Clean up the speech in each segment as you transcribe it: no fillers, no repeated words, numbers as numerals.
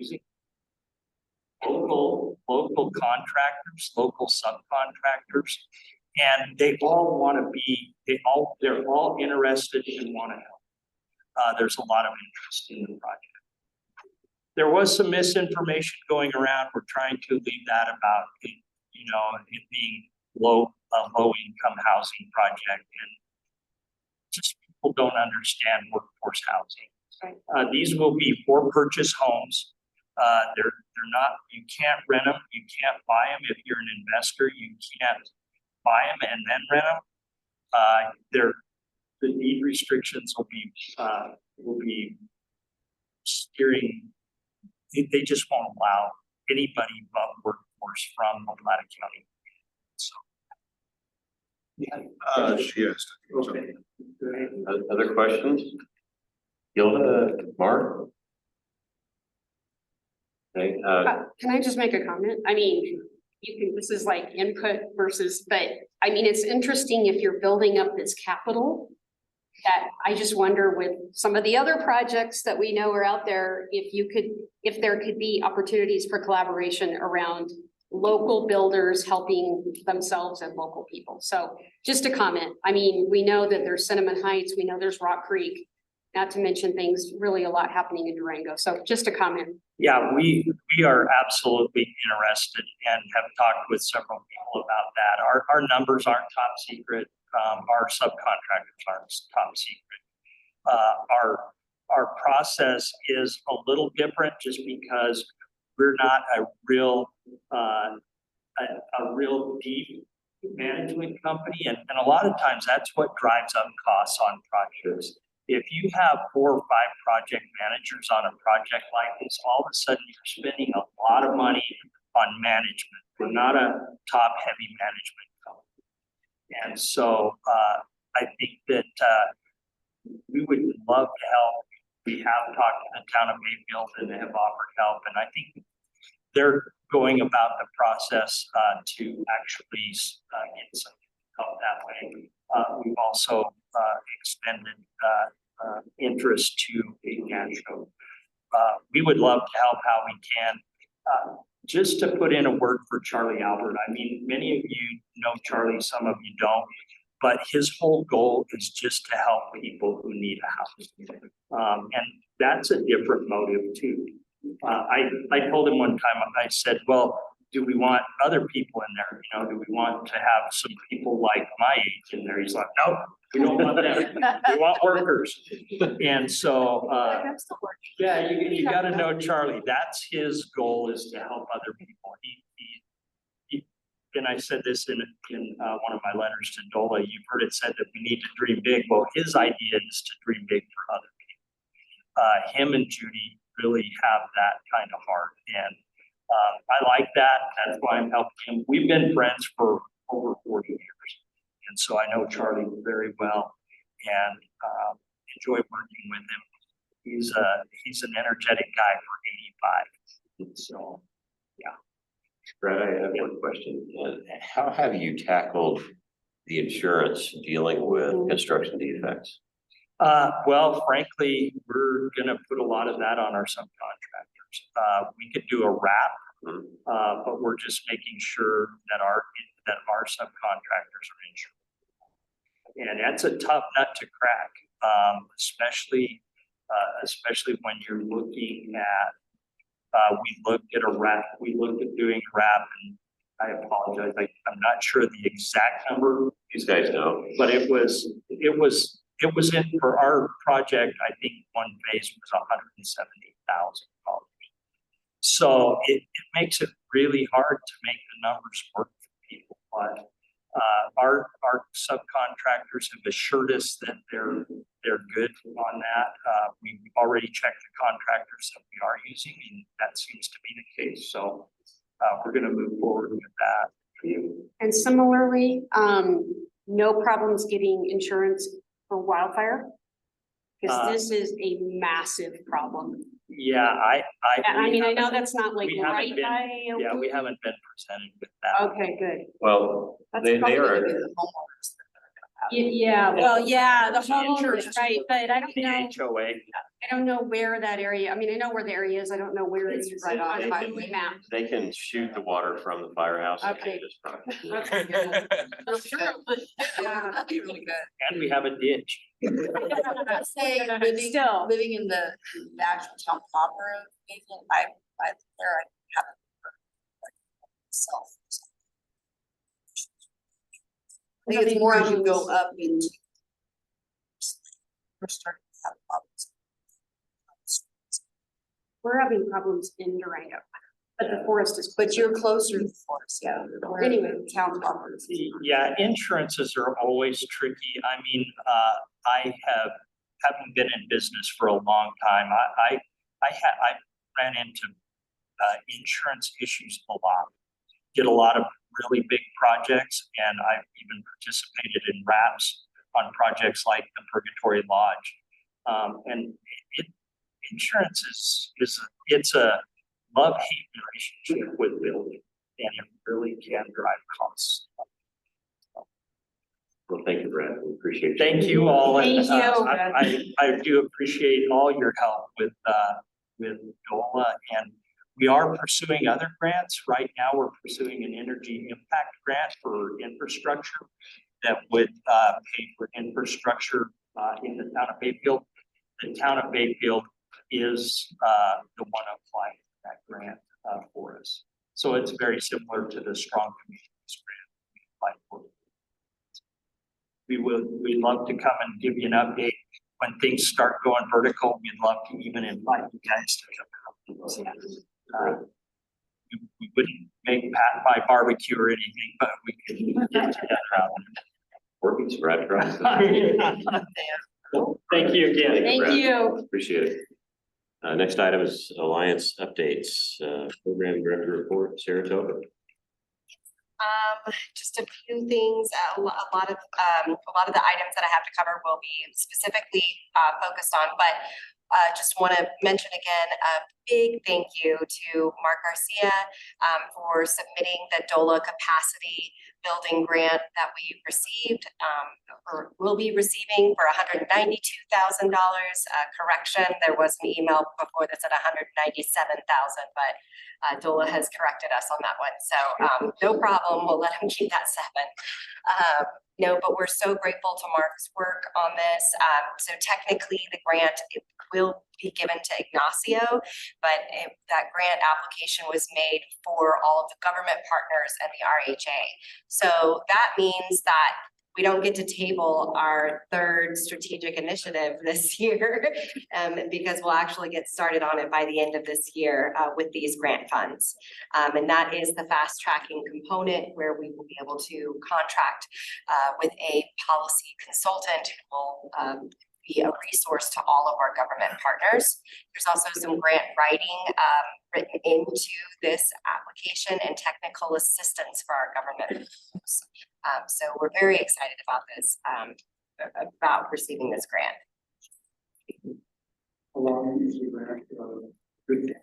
using. Local contractors, local subcontractors, and they all want to be, they're all interested and want to help. There's a lot of interest in the project. There was some misinformation going around. We're trying to leave that about it, it being low income housing project, and just people don't understand workforce housing. Right. These will be for purchase homes. They're not, you can't rent them, you can't buy them. If you're an investor, you can't buy them and then rent them. The deed restrictions will be steering. They just won't allow anybody but workforce from Nevada County. So. Yes. Okay. Other questions? Gilda, Mark? Okay, Can I just make a comment? I mean, this is like input versus, but I mean, it's interesting if you're building up this capital, that I just wonder with some of the other projects that we know are out there, if there could be opportunities for collaboration around local builders helping themselves and local people. So just a comment. I mean, we know that there's Cinnamon Heights, we know there's Rock Creek, not to mention things, really a lot happening in Durango. So just a comment. Yeah, we are absolutely interested and have talked with several people about that. Our numbers aren't top secret. Our subcontractors aren't top secret. Our process is a little different just because we're not a real deep management company, and a lot of times that's what drives up costs on projects. If you have 4 or 5 project managers on a project like this, all of a sudden you're spending a lot of money on management. We're not a top heavy management company. And so I think that we would love to help. We have talked to the town of Mayfield and they have offered help. And I think they're going about the process to actually get some help that way. We've also extended interest to a show. We would love to help how we can. Just to put in a word for Charlie Albert, I mean, many of you know Charlie, some of you don't, but his whole goal is just to help people who need a house. And that's a different motive too. I told him one time, I said, well, do we want other people in there? Do we want to have some people like my age in there? He's like, no, we don't want them. We want workers. And so, yeah, you got to know Charlie. That's his goal, is to help other people. And I said this in one of my letters to Dola. You've heard it said that we need to dream big. Well, his idea is to dream big for other people. Him and Judy really have that kind of heart, and I like that. That's why I'm helping him. We've been friends for over 40 years, and so I know Charlie very well and enjoy working with him. He's an energetic guy for 85. So, yeah. Brad, I have one question. How have you tackled the insurance dealing with construction defects? Well, frankly, we're going to put a lot of that on our subcontractors. We could do a wrap, but we're just making sure that our subcontractors are insured. And that's a tough nut to crack, especially when you're looking at. We looked at doing a wrap, and I apologize. I'm not sure the exact number. These guys know, but it was in for our project. I think one phase was $170,000. So it makes it really hard to make the numbers work for people. But our subcontractors have assured us that they're good on that. We've already checked the contractors that we are using, and that seems to be the case. So we're going to move forward with that for you. And similarly, no problems getting insurance for wildfire, because this is a massive problem. Yeah, I mean, I know that's not like right by. Yeah, we haven't been presented with that. Okay, good. well, That's they probably are. gonna be the homeowners. Yeah, well, yeah, the The homeowners, insurance right, but I don't The know, HOA. I don't know where that area, I mean, I know where the area is, I don't know where it is right on on the the highway. map. They can shoot the water from the firehouse. Okay. Okay, good. Yeah. That'd be really good. And we have a ditch. I'd say living, Still. living in the actual town proper of Cleveland, I there I haven't. Self. I think it's more as you go up into. We're starting to have problems. We're having problems in Durango, but the forest is. But you're closer to the forest, yeah. We're Anyway. in town proper. Yeah, insurances are always tricky. I mean, having been in business for a long time, I ran into insurance issues a lot. Did a lot of really big projects, and I've even participated in RHAPs on projects like the Purgatory Lodge. And insurance it's a love-hate relationship with building, and it really can drive costs. Well, thank you, Brad. We appreciate you. Thank you all. and, Thank you. I do appreciate all your help with DOLA, and we are pursuing other grants. Right now, we're pursuing an energy impact grant for infrastructure that would pay for infrastructure in the town of Bayfield. The town of Bayfield is the one applying for that grant for us. So it's very similar to the Strong Communities grant we applied for. We'd love to come and give you an update when things start going vertical. We'd love to even invite you guys to come. We wouldn't make Pat buy barbecue or anything, but we could get together out Working, Brad. there. Thank you again. Thank Brad. you. Appreciate it. Next item is Alliance updates. Program Director report, Sarah Tober. Just a few things, a lot of the items that I have to cover will be specifically focused on, but just want to mention again a big thank you to Mark Garcia for submitting the DOLA capacity building grant that we received or will be receiving for $192,000. Correction, there was an email before that said $197,000, but DOLA has corrected us on that one. So no problem, we'll let him keep that 7. No, but we're so grateful to Mark's work on this. So technically the grant will be given to Ignacio, but that grant application was made for all of the government partners and the RHA. So that means that we don't get to table our 3rd strategic initiative this year because we'll actually get started on it by the end of this year with these grant funds. And that is the fast tracking component where we will be able to contract with a policy consultant who will be a resource to all of our government partners. There's also some grant writing written into this application and technical assistance for our government. So we're very excited about this, about receiving this grant. How long is the grant? 2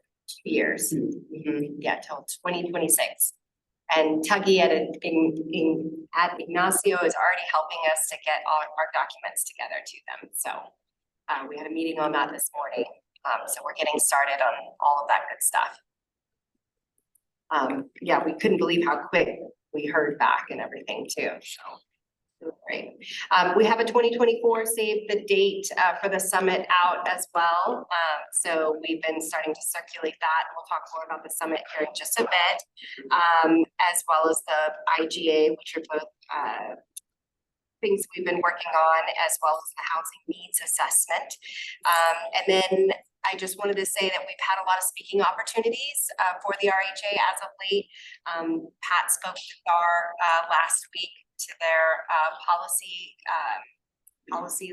years. Yeah, till 2026. And Tuggy at Ignacio is already helping us to get all our documents together to them. So we had a meeting on that this morning. So we're getting started on all of that good stuff. Yeah, we couldn't believe how quick we heard back and everything too. So great. We have a 2024 save the date for the summit out as well. So we've been starting to circulate that. We'll talk more about the summit here in just a bit, as well as the IGA, which are both things we've been working on, as well as the housing needs assessment. And then I just wanted to say that we've had a lot of speaking opportunities for the RHA as of late. Pat spoke to our last week to their policy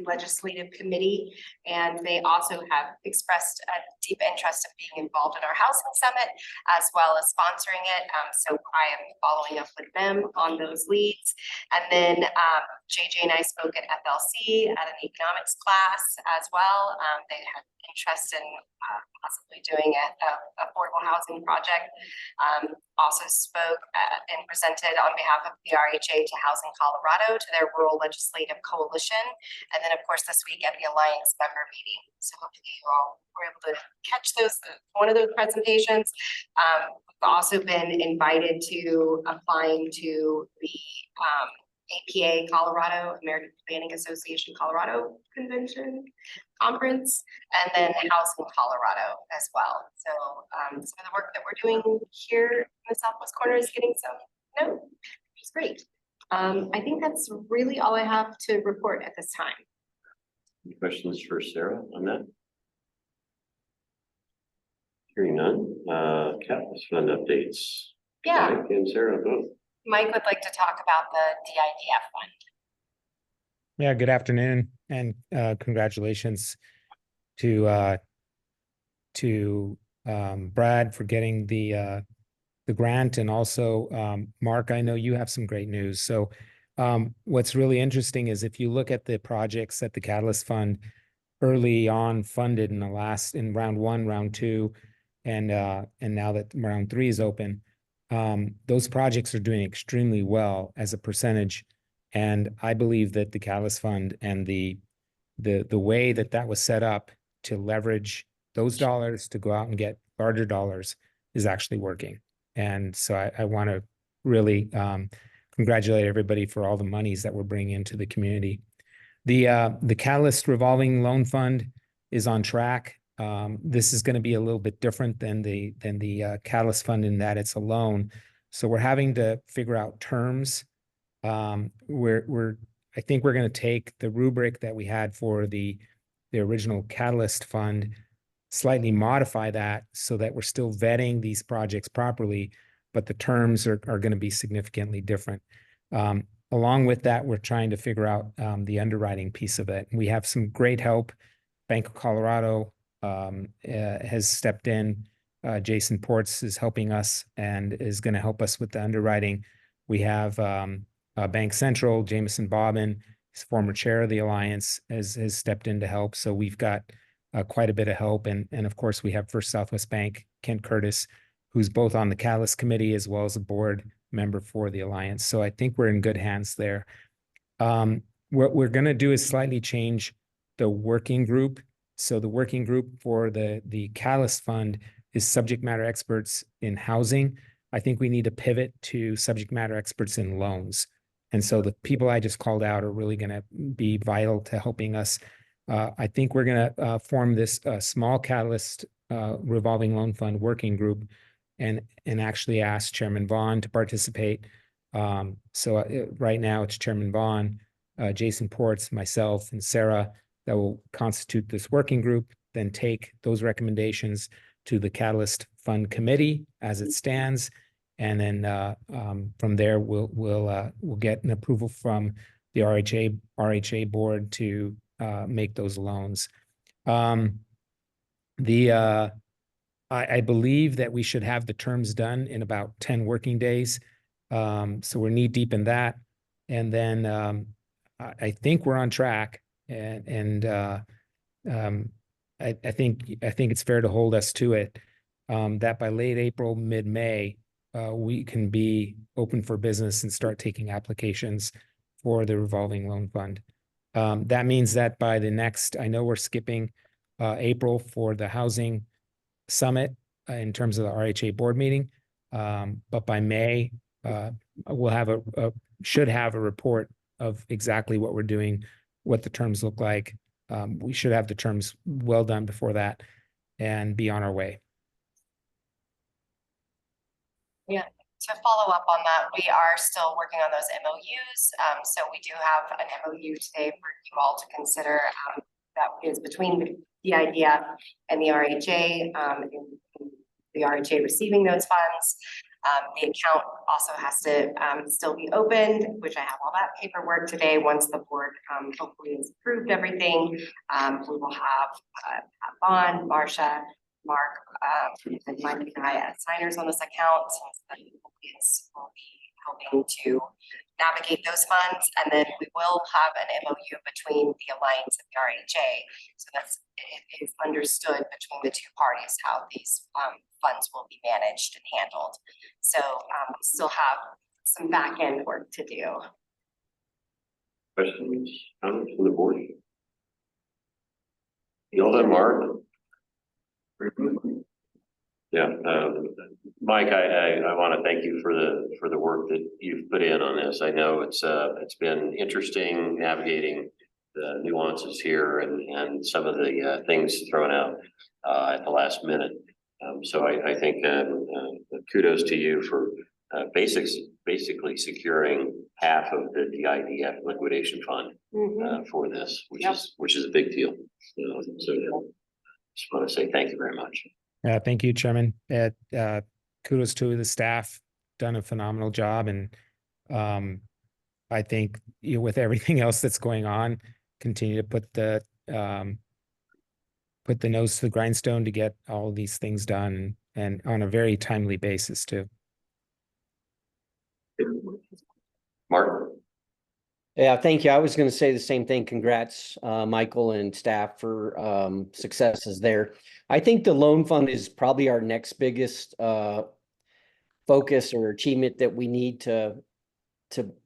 legislative committee, and they also have expressed a deep interest in being involved in our housing summit as well as sponsoring it. So I am following up with them on those leads. And then JJ and I spoke at FLC at an economics class as well. They had interest in possibly doing a affordable housing project. Also spoke and presented on behalf of the RHA to Housing Colorado to their Rural Legislative Coalition. And then of course this week at the Alliance member meeting. So hopefully you all were able to catch one of those presentations. We've also been invited to applying to the APA Colorado, American Planning Association Colorado Convention Conference, and then Housing Colorado as well. So some of the work that we're doing here in the Southwest corner is getting some note, which is great. I think that's really all I have to report at this time. Any questions for Sarah on that? Hearing none, capital fund updates. Yeah, Mike and Sarah both. Mike would like to talk about the DIDF fund. Yeah, good afternoon and congratulations to Brad for getting the grant, and also Mark, I know you have some great news. So what's really interesting is if you look at the projects that the Catalyst Fund early on funded in round 1, round 2, and now that round 3 is open, those projects are doing extremely well as a percentage. And I believe that the Catalyst Fund and the way that was set up to leverage those dollars to go out and get larger dollars is actually working. And so I want to really congratulate everybody for all the monies that we're bringing into the community. The Catalyst Revolving Loan Fund is on track. This is going to be a little bit different than the Catalyst Fund in that it's a loan. So we're having to figure out terms. I think we're going to take the rubric that we had for the original Catalyst Fund, slightly modify that so that we're still vetting these projects properly, but the terms are going to be significantly different. Along with that, we're trying to figure out the underwriting piece of it. We have some great help. Bank of Colorado has stepped in. Jason Ports is helping us and is going to help us with the underwriting. We have Bank Central, Jameson Bobbin, his former chair of the Alliance, has stepped in to help. So we've got quite a bit of help. And of course, we have First Southwest Bank, Kent Curtis, who's both on the Catalyst Committee as well as a board member for the Alliance. So I think we're in good hands there. What we're going to do is slightly change the working group. So the working group for the Catalyst Fund is subject matter experts in housing. I think we need to pivot to subject matter experts in loans. And so the people I just called out are really going to be vital to helping us. I think we're going to form this small Catalyst revolving loan fund working group and actually ask Chairman Vaughn to participate. Right now it's Chairman Vaughn, Jason Ports, myself, and Sarah that will constitute this working group, then take those recommendations to the Catalyst Fund Committee as it stands. And then from there, we'll get an approval from the RHA board to make those loans. I believe that we should have the terms done in about 10 working days. So we're knee deep in that. And then I think we're on track. And I think it's fair to hold us to it that by late April, mid-May, we can be open for business and start taking applications for the revolving loan fund. That means that by the next, I know we're skipping April for the housing summit in terms of the RHA board meeting, but by May, we'll should have a report of exactly what we're doing, what the terms look like. We should have the terms well done before that and be on our way. Yeah, to follow up on that, we are still working on those MOUs. So we do have an MOU today for you all to consider that is between the IDF and the RHA, the RHA receiving those funds. The account also has to still be opened, which I have all that paperwork today. Once the board hopefully has approved everything, we will have Vaughn, Marcia, Mark, and Mike and I as signers on this account. We'll be helping to navigate those funds. And then we will have an MOU between the Alliance and the RHA. So it is understood between the two parties how these funds will be managed and handled. So we still have some back end work to do. Questions, comments from the board? You all done, Mark? Yeah, Mike, I want to thank you for the work that you've put in on this. I know it's been interesting navigating the nuances here and some of the things thrown out at the last minute. So I think kudos to you for basically securing half of the DIDF liquidation fund for this, which is a big deal. So just want to say thank you very much. Thank you, Chairman. Kudos to the staff, done a phenomenal job. And I think with everything else that's going on, continue to put the nose to the grindstone to get all these things done and on a very timely basis too. Mark? Yeah, thank you. I was going to say the same thing. Congrats, Michael and staff for successes there. I think the loan fund is probably our next biggest focus or achievement that we need to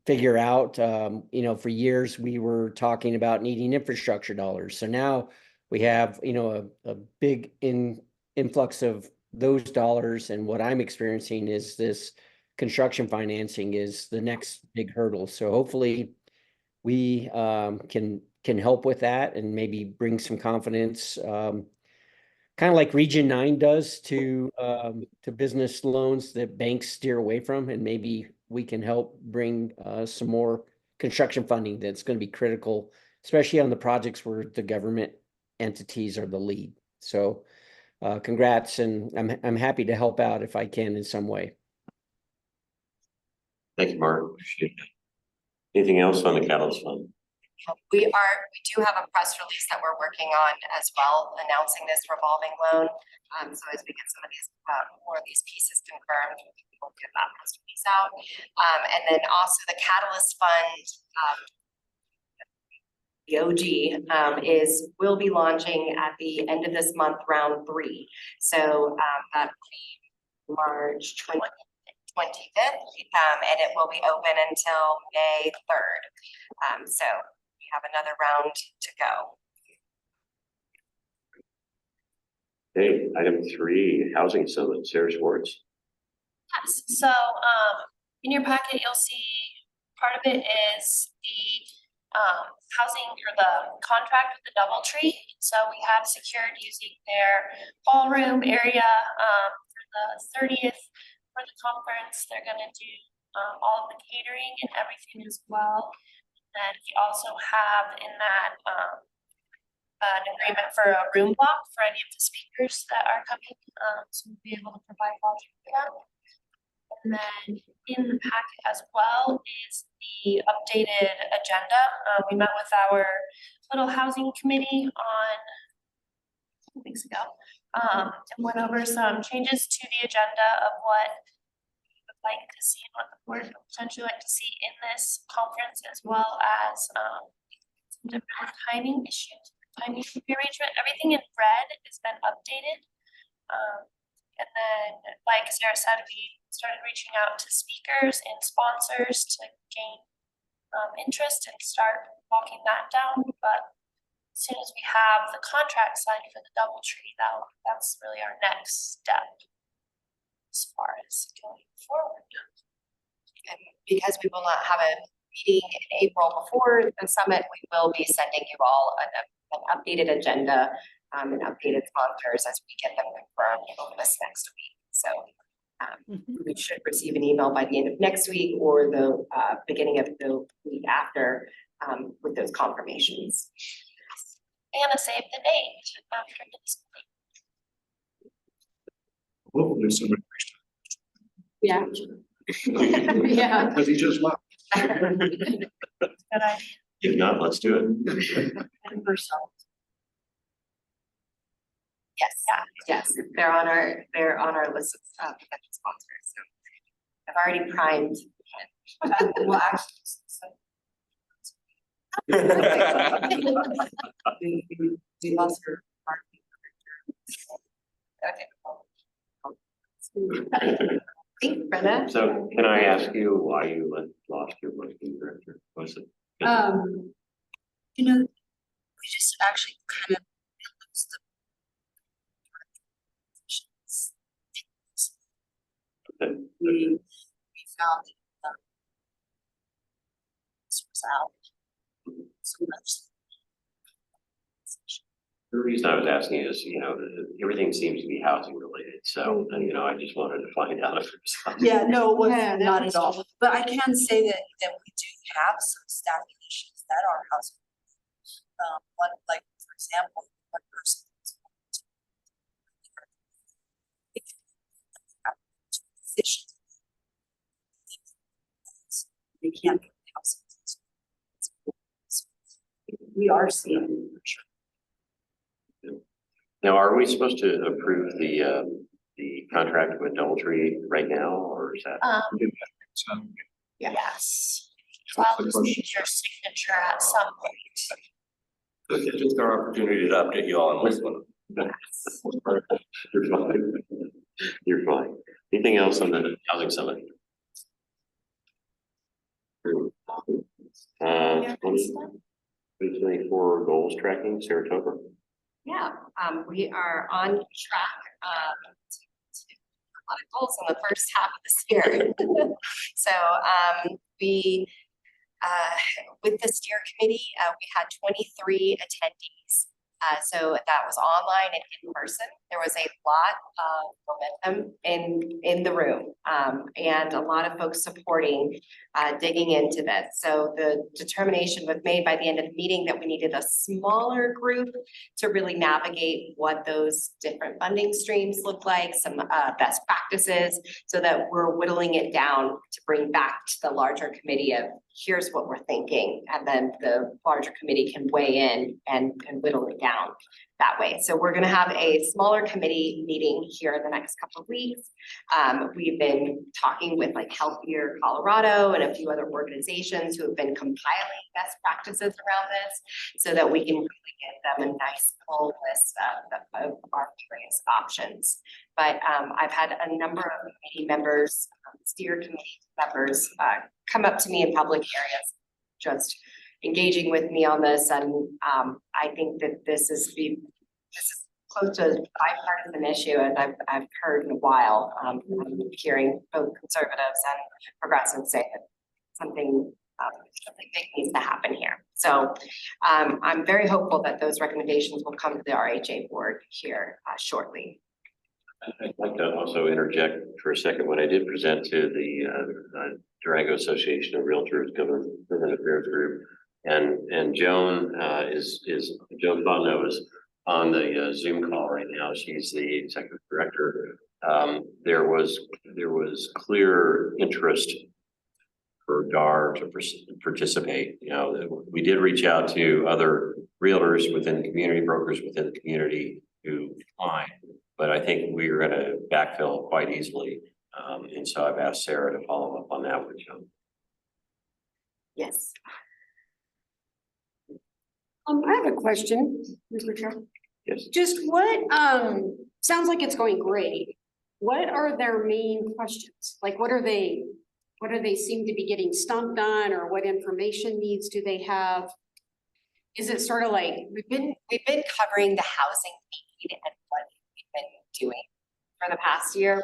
figure out. For years we were talking about needing infrastructure dollars. So now we have, a big influx of those dollars. And what I'm experiencing is this construction financing is the next big hurdle. So hopefully we can help with that and maybe bring some confidence, kind of like Region 9 does to business loans that banks steer away from, and maybe we can help bring some more construction funding that's going to be critical, especially on the projects where the government entities are the lead. So congrats, and I'm happy to help out if I can in some way. Thank you, Mark. Appreciate it. Anything else on the Catalyst Fund? We do have a press release that we're working on as well, announcing this revolving loan. So as we get some of these more of these pieces confirmed, we'll get that press release out. And then also the Catalyst Fund, the OG, will be launching at the end of this month, round 3. So that will be March 25th, and it will be open until May 3rd. So we have another round to go. Okay, item 3, Housing Summit, Sarah Schwartz. Yes, so in your packet, you'll see part of it is the housing or the contract with the DoubleTree. So we have secured using their ballroom area for the 30th for the conference. They're going to do all of the catering and everything as well. And we also have in that an agreement for a room block for any of the speakers that are coming. So we'll be able to provide lodging for them. And then in the packet as well is the updated agenda. We met with our little housing committee on 2 weeks ago and went over some changes to the agenda of what we would like to see and what the board would potentially like to see in this conference, as well as some different timing issues, timing rearrangement. Everything in red has been updated. And then, like Sarah said, we started reaching out to speakers and sponsors to gain interest and start walking that down. But as soon as we have the contract signed for the DoubleTree, that's really our next step as far as going forward. And because we will not have a meeting in April before the summit, we will be sending you all an updated agenda and updated sponsors as we get them confirmed over this next week. So we should receive an email by the end of next week or the beginning of the week after with those confirmations. Anna saved the date after this week. Well, there's somebody. Yeah. Yeah. Because he just left. Good idea. If not, let's do it. Yes, they're on our list of potential sponsors. So I've already primed Well, actually, we lost her. Okay. Thanks, Brenda. So can I ask you why you lost your marketing director? Was it? You know, we just actually kind of lose the. We found that this was out. So much. The reason I was asking is, you know, everything seems to be housing related, so, and, you know, I just wanted to find out if it was something. Yeah, no, it was Yeah, that not was at all, but I can say that we do have some staffing issues that are housing. One, like, for example, one person. Positions. They can't get housing. We are seeing. Now, are we supposed to approve the contract with DoubleTree right now, or is that? Yes. So I'll just need your signature at some point. It's just our opportunity to update you all on this one. You're fine. You're fine. Anything else on the housing summit? 2024 goals tracking, Sarah Tober. Yeah, we are on track, to a lot of goals in the first half of this year. So, with the steer committee, we had 23 attendees. So that was online and in person. There was a lot of momentum in the room, and a lot of folks supporting, digging into this. So the determination was made by the end of the meeting that we needed a smaller group to really navigate what those different funding streams look like, some best practices, so that we're whittling it down to bring back to the larger committee of here's what we're thinking, and then the larger committee can weigh in and whittle it down that way. So we're going to have a smaller committee meeting here in the next couple of weeks. We've been talking with like Healthier Colorado and a few other organizations who have been compiling best practices around this, so that we can really get them a nice full list of our various options. But I've had a number of committee members, steer committee members, come up to me in public areas, just engaging with me on this, and I think that this is close to a bipartisan issue, and I've heard in a while. I'm hearing both conservatives and progressives say that something big needs to happen here. So I'm very hopeful that those recommendations will come to the RHA board here shortly. I'd like to also interject for a second. When I did present to the Durango Association of Realtors Government Affairs Group, and Joan Joan Fontenot is on the Zoom call right now. She's the executive director. There was clear interest for DAR to participate. You know, we did reach out to other realtors within the community, brokers within the community who declined, but I think we are going to backfill quite easily. And so I've asked Sarah to follow up on that with Joan. Yes. I have a question, Mr. Chair. Yes. Just what, sounds like it's going great. What are their main questions? Like, what do they seem to be getting stumped on, or what information needs do they have? Is it sort of like, We've been covering the housing need and what we've been doing for the past year,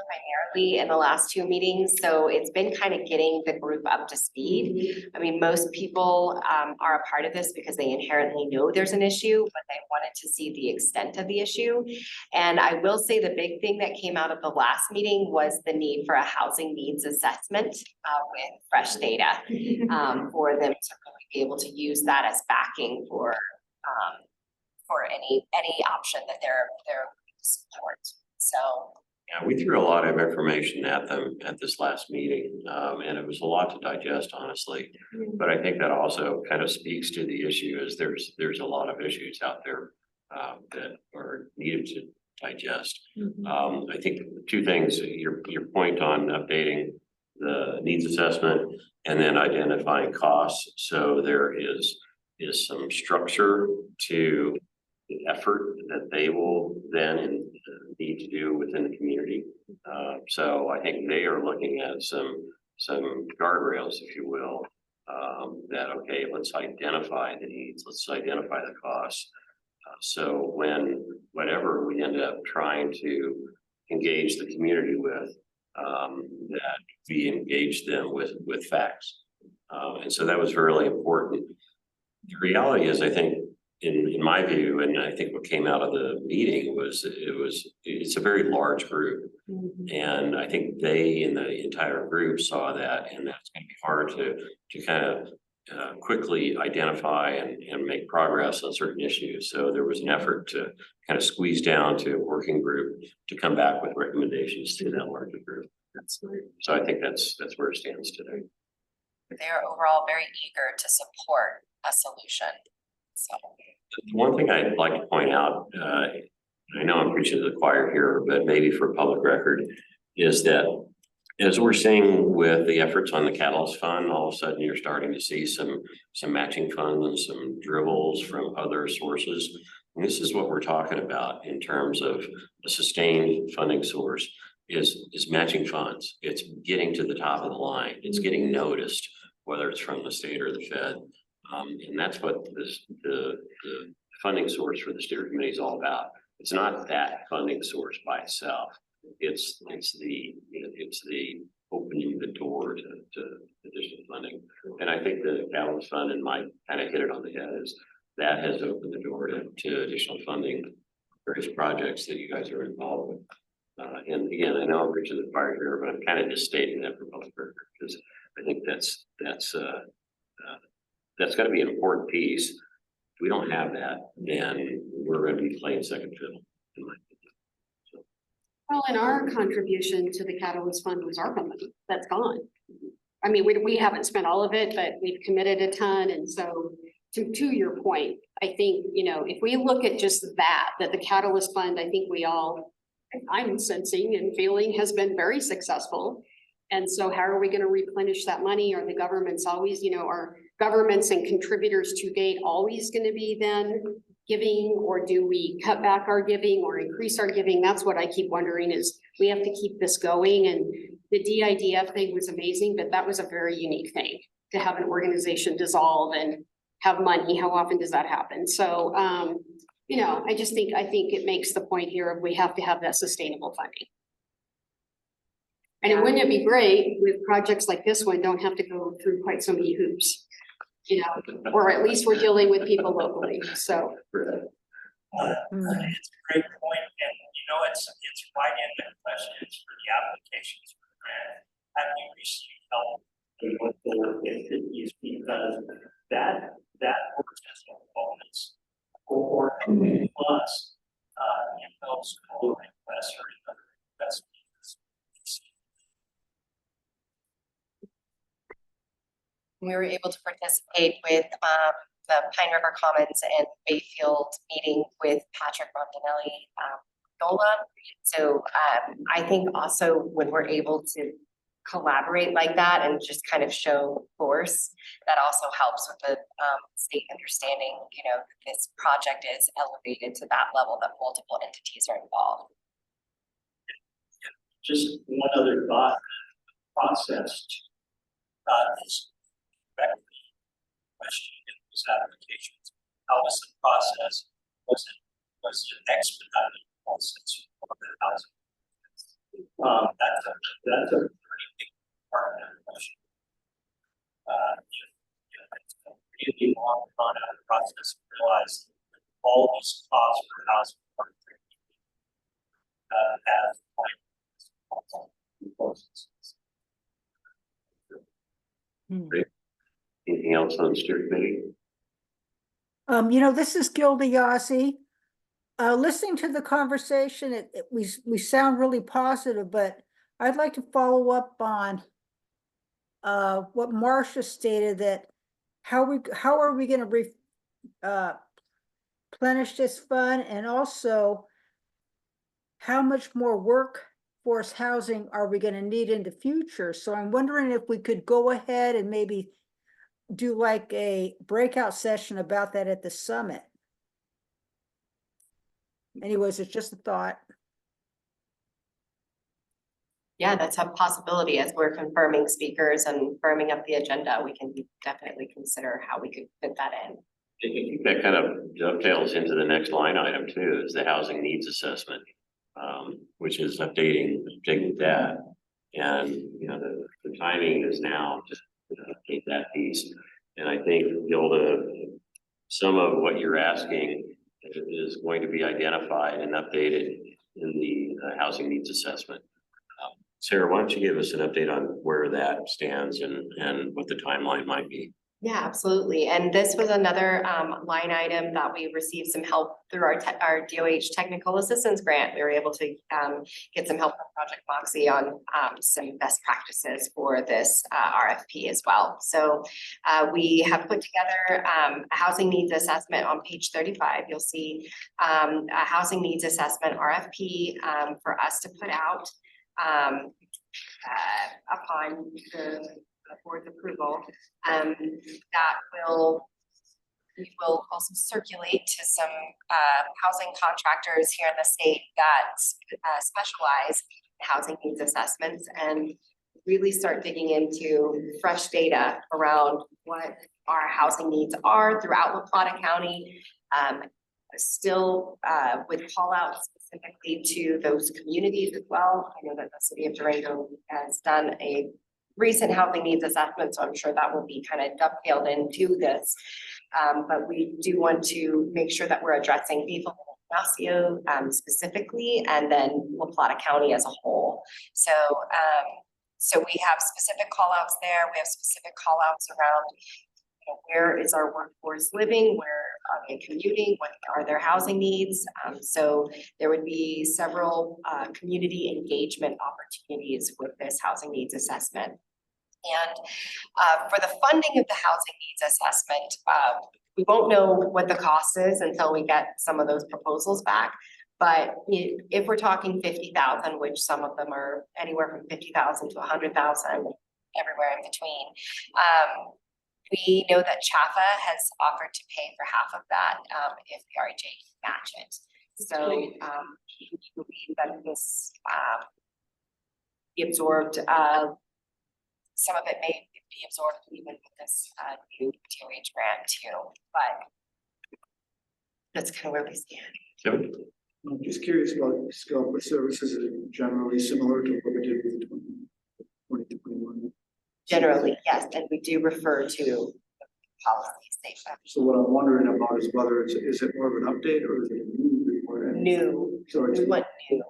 primarily in the last two meetings. So it's been kind of getting the group up to speed. I mean, most people are a part of this because they inherently know there's an issue, but they wanted to see the extent of the issue. And I will say the big thing that came out of the last meeting was the need for a housing needs assessment with fresh data for them to really be able to use that as backing for any option that they're support. So. Yeah, we threw a lot of information at them at this last meeting, and it was a lot to digest, honestly. But I think that also kind of speaks to the issue is there's a lot of issues out there that are needed to digest. I think two things, your point on updating the needs assessment, and then identifying costs. So there is some structure to the effort that they will then need to do within the community. So I think they are looking at some guardrails, if you will, that, okay, let's identify the needs, let's identify the costs. So whatever we end up trying to engage the community with, that we engage them with facts. And so that was really important. The reality is, I think, in my view, and I think what came out of the meeting was it's a very large group. And I think they in the entire group saw that, and that's going to be hard to kind of quickly identify and make progress on certain issues. So there was an effort to kind of squeeze down to a working group to come back with recommendations to that larger group. So I think that's where it stands today. They are overall very eager to support a solution. So one thing I'd like to point out, I know I'm preaching to the choir here, but maybe for public record, is that as we're seeing with the efforts on the Catalyst Fund, all of a sudden you're starting to see some matching funds and some dribbles from other sources. And this is what we're talking about in terms of a sustained funding source is matching funds. It's getting to the top of the line. It's getting noticed, whether it's from the state or the Fed. And that's what the funding source for the steering committee is all about. It's not that funding source by itself. It's the opening the door to additional funding. And I think the Catalyst Fund, and Mike kind of hit it on the head, is that has opened the door to additional funding, various projects that you guys are involved with. And again, I know I'm reaching the fire here, but I'm kind of just stating that for public record because I think that's got to be an important piece. If we don't have that, then we're going to be playing second fiddle, in my opinion. So. Well, and our contribution to the Catalyst Fund was ARPA money. That's gone. I mean, we haven't spent all of it, but we've committed a ton. And so to your point, I think, if we look at just that the Catalyst Fund, I think I'm sensing and feeling has been very successful. And so how are we going to replenish that money? Are the governments always, are governments and contributors to date always going to be then giving, or do we cut back our giving or increase our giving? That's what I keep wondering, is we have to keep this going. And the DIDF thing was amazing, but that was a very unique thing to have an organization dissolve and have money. How often does that happen? So, I think it makes the point here of we have to have that sustainable funding. And wouldn't it be great with projects like this one, don't have to go through quite so many hoops, or at least we're dealing with people locally, so. It's a great point, and it's right in the questions for the applications for the grant. Have you received help with the work is because that organizational bonus or plus in those requests or in other investments. we were able to participate with the Pine River Commons and Bayfield meeting with Patrick Rondinelli, Dola. So I think also when we're able to collaborate like that and just kind of show force, that also helps with the state understanding, this project is elevated to that level that multiple entities are involved. Just one other thought, process is question in these applications. How was the process? Was it expedited process for the housing? That's a pretty big part of that question. It's a really long run out process to realize all these costs for housing have Great. Anything else on the steering committee? This is Gilda Yossi. Listening to the conversation, we sound really positive, but I'd like to follow up on what Marcia stated, that how are we going to replenish this fund, and also how much more work workforce housing are we gonna need in the future? So I'm wondering if we could go ahead and maybe do like a breakout session about that at the summit. Anyways, it's just a thought. Yeah, that's a possibility. As we're confirming speakers and firming up the agenda, we can definitely consider how we could fit that in. I think that kind of dovetails into the next line item too, is the housing needs assessment, which is updating that. And, you know, the timing is now to take that piece. And I think some of what you're asking is going to be identified and updated in the housing needs assessment. Sarah, why don't you give us an update on where that stands and what the timeline might be? Yeah, absolutely. And this was another line item that we received some help through our DOH technical assistance grant. We were able to get some help from Project Moxie on some best practices for this RFP as well. So we have put together a housing needs assessment on page 35. You'll see a housing needs assessment RFP for us to put out upon the board's approval. We will also circulate to some housing contractors here in the state that specialize in housing needs assessments and really start digging into fresh data around what our housing needs are throughout La Plata County. Still with call out specifically to those communities as well. I know that the city of Durango has done a recent housing needs assessment, so I'm sure that will be kind of dovetailed into this. But we do want to make sure that we're addressing Beeville Ignacio specifically, and then La Plata County as a whole. So we have specific call outs there. We have specific call outs around, you know, where is our workforce living? Where are they commuting? What are their housing needs? So there would be several community engagement opportunities with this housing needs assessment. And for the funding of the housing needs assessment, we won't know what the cost is until we get some of those proposals back. But if we're talking 50,000, which some of them are anywhere from 50,000 to 100,000, everywhere in between, we know that CHAFA has offered to pay for half of that if the RHA can match it. So we believe that this be absorbed. Some of it may be absorbed even with this new DOH grant too, but that's kind of where we stand. I'm just curious about the scope of services. Is it generally similar to what we did with the 2021? Generally, yes, and we do refer to the policy statement. So what I'm wondering about is whether is it more of an update or is it a new report? New. So it's We want new.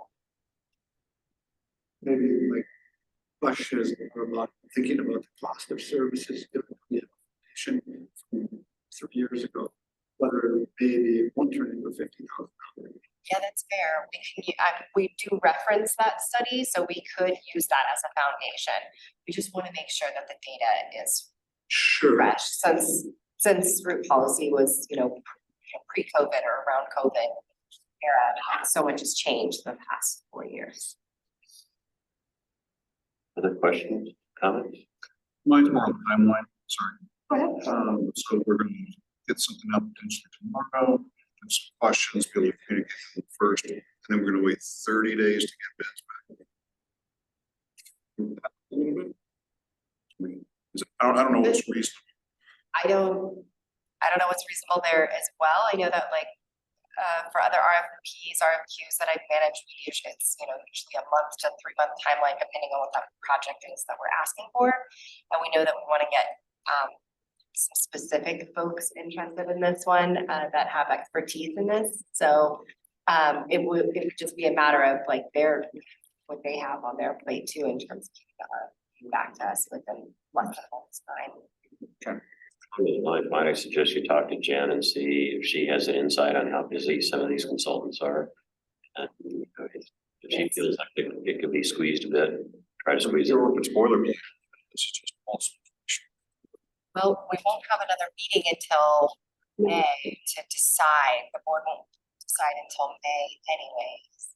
maybe like questions are about thinking about the cost of services from 3 years ago, whether maybe it won't turn into 50,000. Yeah, that's fair. We do reference that study, so we could use that as a foundation. We just want to make sure that the data is Sure. fresh, since root policy was, pre-COVID or around COVID era. So much has changed in the past 4 years. Other questions, comments? Mine's more on the timeline, sorry. Go ahead. So we're gonna get something up potentially tomorrow, and some questions, be able to communicate them first, and then we're gonna wait 30 days to get bids back. A little bit. I mean, I don't know what's reasonable. I don't know what's reasonable there as well. I know that for other RFQs that I've managed, it's, usually a month to 3 month timeline, depending on what that project is that we're asking for. And we know that we want to get some specific folks interested in this one that have expertise in this. So it would just be a matter of what they have on their plate too, in terms of getting back to us within less than a month's time. Might I suggest you talk to Jen and see if she has an insight on how busy some of these consultants are? And if she feels like it could be squeezed a bit, try to squeeze it. It's boilerplate. This is just also. Well, we won't have another meeting until May to decide. The board won't decide until May anyways.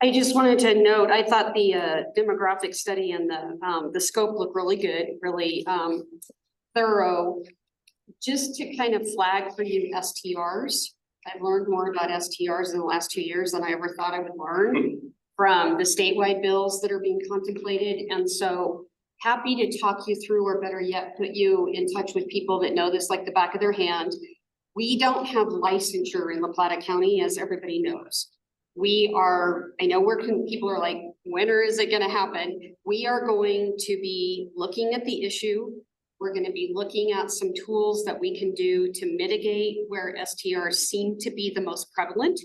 I just wanted to note, I thought the demographic study and the scope looked really good, really thorough. Just to kind of flag for you STRs, I've learned more about STRs in the last 2 years than I ever thought I would learn from the statewide bills that are being contemplated. And so happy to talk you through, or better yet, put you in touch with people that know this like the back of their hand. We don't have licensure in La Plata County, as everybody knows. We are, I know people are like, when is it going to happen? We are going to be looking at the issue. We're going to be looking at some tools that we can do to mitigate where STRs seem to be the most prevalent,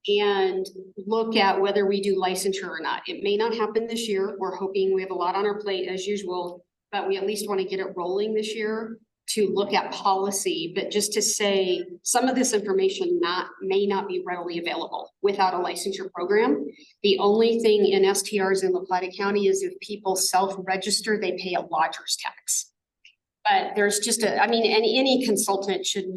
and look at whether we do licensure or not. It may not happen this year. We're hoping, we have a lot on our plate as usual, but we at least want to get it rolling this year to look at policy. But just to say, some of this information may not be readily available without a licensure program. The only thing in STRs in La Plata County is if people self-register, they pay a lodger's tax. But there's just any consultant should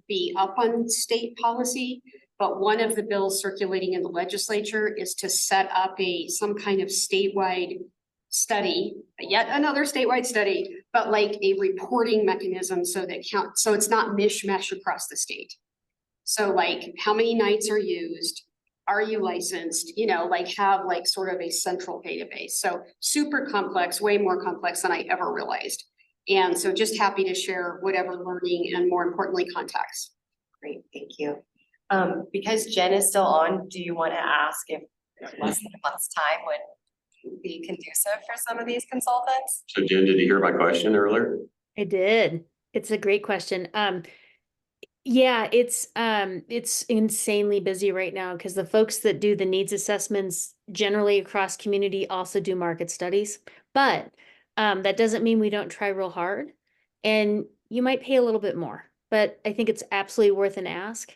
be up on state policy. But one of the bills circulating in the legislature is to set up some kind of statewide study, yet another statewide study, but like a reporting mechanism so it's not mishmash across the state. So like, how many nights are used? Are you licensed? Have sort of a central database. So super complex, way more complex than I ever realized. And so just happy to share whatever learning and, more importantly, contacts. Great, thank you. Because Jen is still on, do you want to ask if less than a month's time would be conducive for some of these consultants? So Jen, did you hear my question earlier? I did. It's a great question. Yeah, it's insanely busy right now because the folks that do the needs assessments generally across community also do market studies, but that doesn't mean we don't try real hard, and you might pay a little bit more, but I think it's absolutely worth an ask.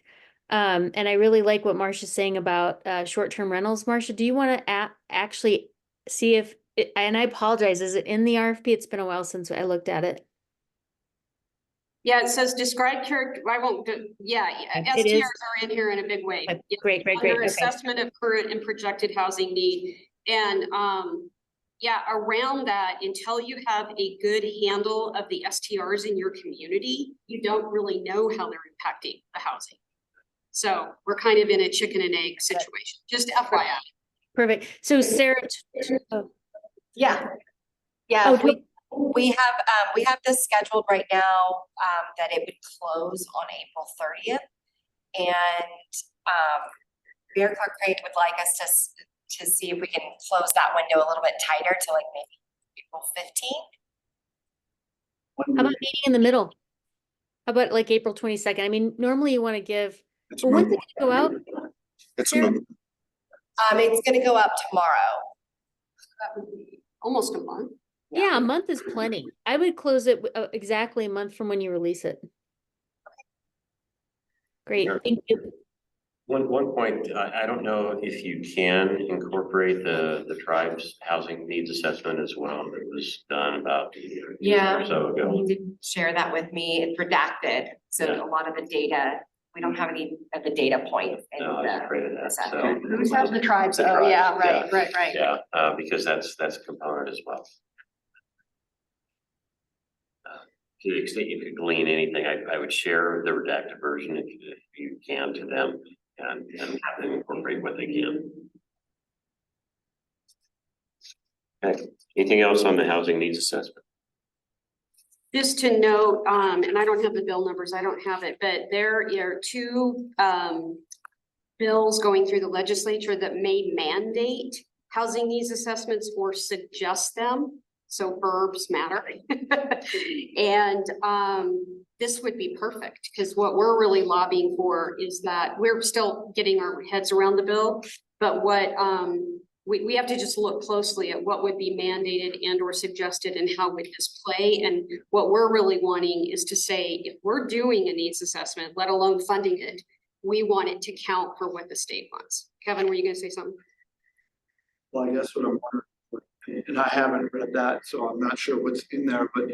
And I really like what Marcia's saying about short-term rentals. Marcia, do you want to actually see if, and I apologize, is it in the RFP? It's been a while since I looked at it. Yeah, it says describe character. I won't. Yeah, STRs are in here in a big way. Great. Under assessment of current and projected housing need, and around that, until you have a good handle of the STRs in your community, you don't really know how they're impacting the housing. So we're kind of in a chicken and egg situation. Just FYI. Perfect. So Sarah. Yeah. We have this scheduled right now that it would close on April 30th, and Mayor Clark Craig would like us to see if we can close that window a little bit tighter to like maybe April 15th. How about meeting in the middle? How about like April 22nd? I mean, normally you want to give. Well, when's it gonna go out? It's gonna go up tomorrow. Almost a month. Yeah, a month is plenty. I would close it exactly a month from when you release it. Great, thank you. One point, I don't know if you can incorporate the tribe's housing needs assessment as well. It was done about a year or so ago. You did share that with me. It's redacted, so a lot of the data, we don't have any of the data points. No, I was afraid of that. So Who's have the tribes? Oh, yeah, right. Yeah, because that's a component as well. To the extent you could glean anything, I would share the redacted version if you can to them, and have them incorporate what they can. Okay, anything else on the housing needs assessment? Just to note, and I don't have the bill numbers, I don't have it, but there are two bills going through the legislature that may mandate housing needs assessments or suggest them. So verbs matter. And this would be perfect, because what we're really lobbying for is that we're still getting our heads around the bill, but what we have to just look closely at what would be mandated and or suggested and how would this play. And what we're really wanting is to say, if we're doing a needs assessment, let alone funding it, we want it to count for what the state wants. Kevin, were you going to say something? Well, I guess what I'm wondering, and I haven't read that, so I'm not sure what's in there, but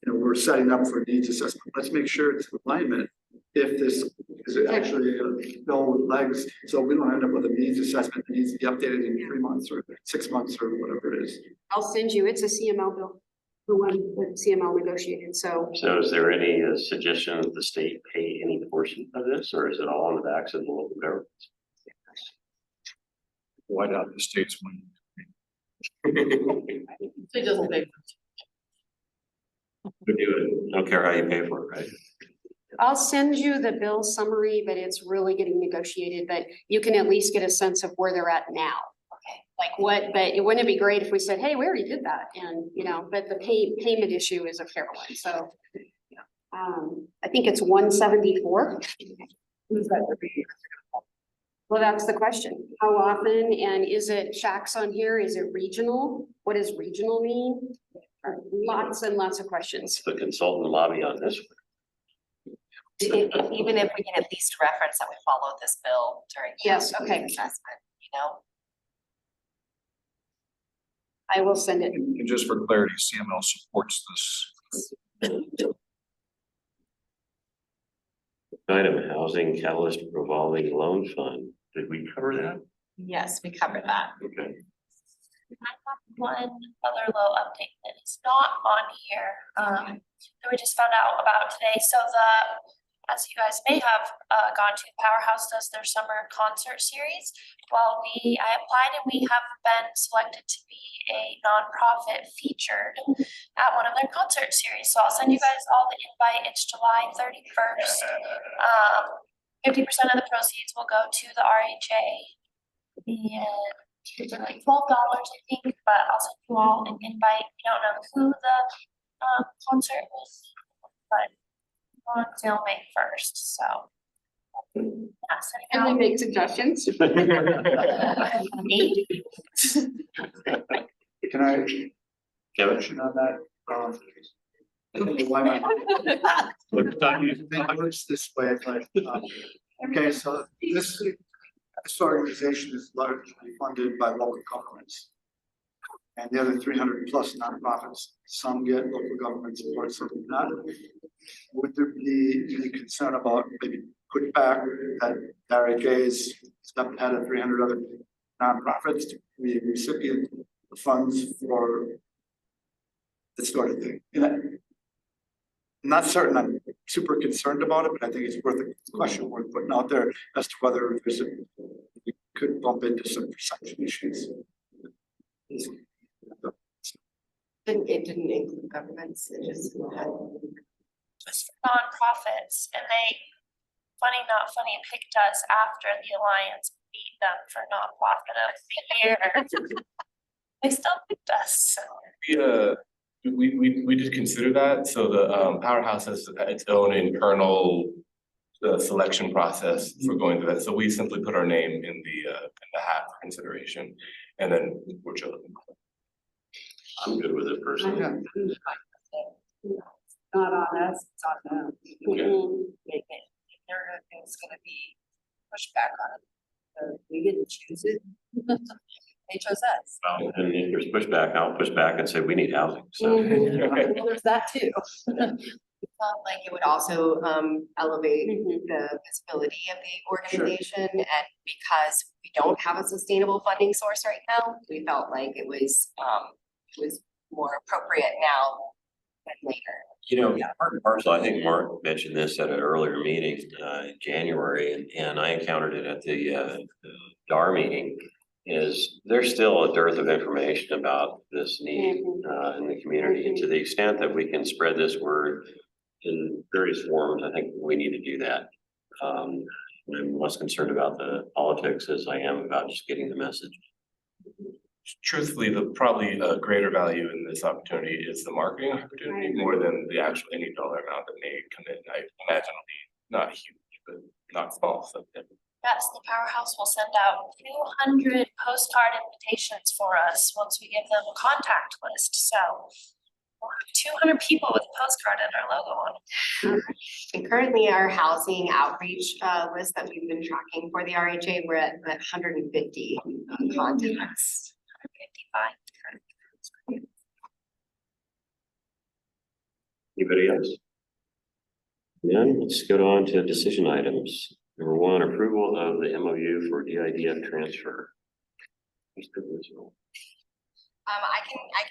we're setting up for a needs assessment. Let's make sure it's in alignment if this is actually a bill with legs, so we don't end up with a needs assessment that needs to be updated in 3 months or 6 months or whatever it is. I'll send you, it's a CML bill, the one that CML negotiated, so. So is there any suggestion that the state pay any portion of this, or is it all on the backs of the local governments? Why not the state's money? It doesn't pay. We do it. Don't care how you pay for it, right? I'll send you the bill summary, but it's really getting negotiated, but you can at least get a sense of where they're at now. Okay. Like what, but it wouldn't it be great if we said, hey, we already did that, and you know, but the payment issue is a fair one, so. I think it's 174. Well, that's the question. How often, and is it shacks on here? Is it regional? What does regional mean? Lots and lots of questions. The consultant lobby on this. Even if we can at least reference that we followed this bill during. Yes, okay. Assessment, you know? I will send it. And just for clarity, CML supports this. Item housing catalyst revolving loan fund. Did we cover that? Yes, we covered that. Okay. I have one other little update that is not on here, that we just found out about today. So as you guys may have gone to, Powerhouse does their summer concert series. Well, I applied and we have been selected to be a nonprofit featured at one of their concert series. So I'll send you guys all the invite. It's July 31st. 50% of the proceeds will go to the RHA. And it's like $12, I think, but I'll send you all an invite. We don't know who the concert was, but on sale May 1st, so. Yeah, sending Can we out. make suggestions? Can I Kevin? question on that? Why am I- It works this way, like, okay, so this organization is largely funded by local governments. And the other 300 plus nonprofits, some get local government support, some do not. Would there be any concern about maybe pushback that RHA's stepped ahead of 300 other nonprofits to be a recipient of funds for this sort of thing? And I'm not certain I'm super concerned about it, but I think it's worth a question worth putting out there as to whether there's we could bump into some perception issues. It didn't include governments, it just had. Just for nonprofits, and they, funny not funny, picked us after the Alliance beat them for nonprofit of the year. They still picked us, so. We did consider that, so the Powerhouse has its own internal selection process for going through that, so we simply put our name in the hat for consideration, and then we're chosen. I'm good with it personally. Not on us, it's on them. Mhm. There's gonna be pushback on it. We didn't choose it. They chose us. Well, and if there's pushback, I'll push back and say we need housing, so. Well, there's that too. Felt like it would also elevate Mhm. the visibility of the organization, and because we don't have a sustainable funding source right now, we felt like it was more appropriate now than later. You know, part and parcel, I think Mark mentioned this at an earlier meeting, in January, and I encountered it at the DAR meeting. Is there's still a dearth of information about this need, in the community, and to the extent that we can spread this word in various forms, I think we need to do that. I'm less concerned about the politics as I am about just getting the message. Truthfully, the probably greater value in this opportunity is the marketing opportunity more than the actual any dollar amount that may come in. I imagine it'll be not huge, but not small, so. Yes, the Powerhouse will send out 200 postcard invitations for us once we give them a contact list, so. We'll have 200 people with a postcard and our logo on it. And currently our housing outreach list that we've been tracking for the RHA, we're at 150 contacts. 55. Anybody else? Then let's go on to decision items. Number one, approval of the MOU for DIDF transfer. I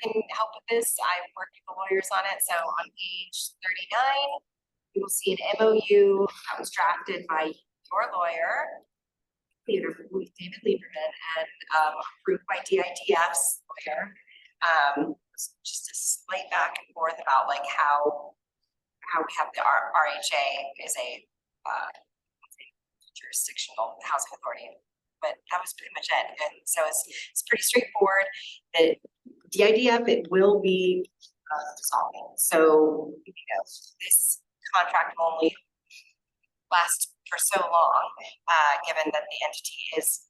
can help with this. I've worked with the lawyers on it. So on page 39, you will see an MOU that was drafted by your lawyer, David Lieberman, and approved by DIDF's lawyer. Just a slight back and forth about like how we have the RHA is a jurisdictional housing authority. But that was pretty much it. And so it's pretty straightforward. The DIDF, it will be dissolving. So, you know, this contract will only last for so long, given that the entity is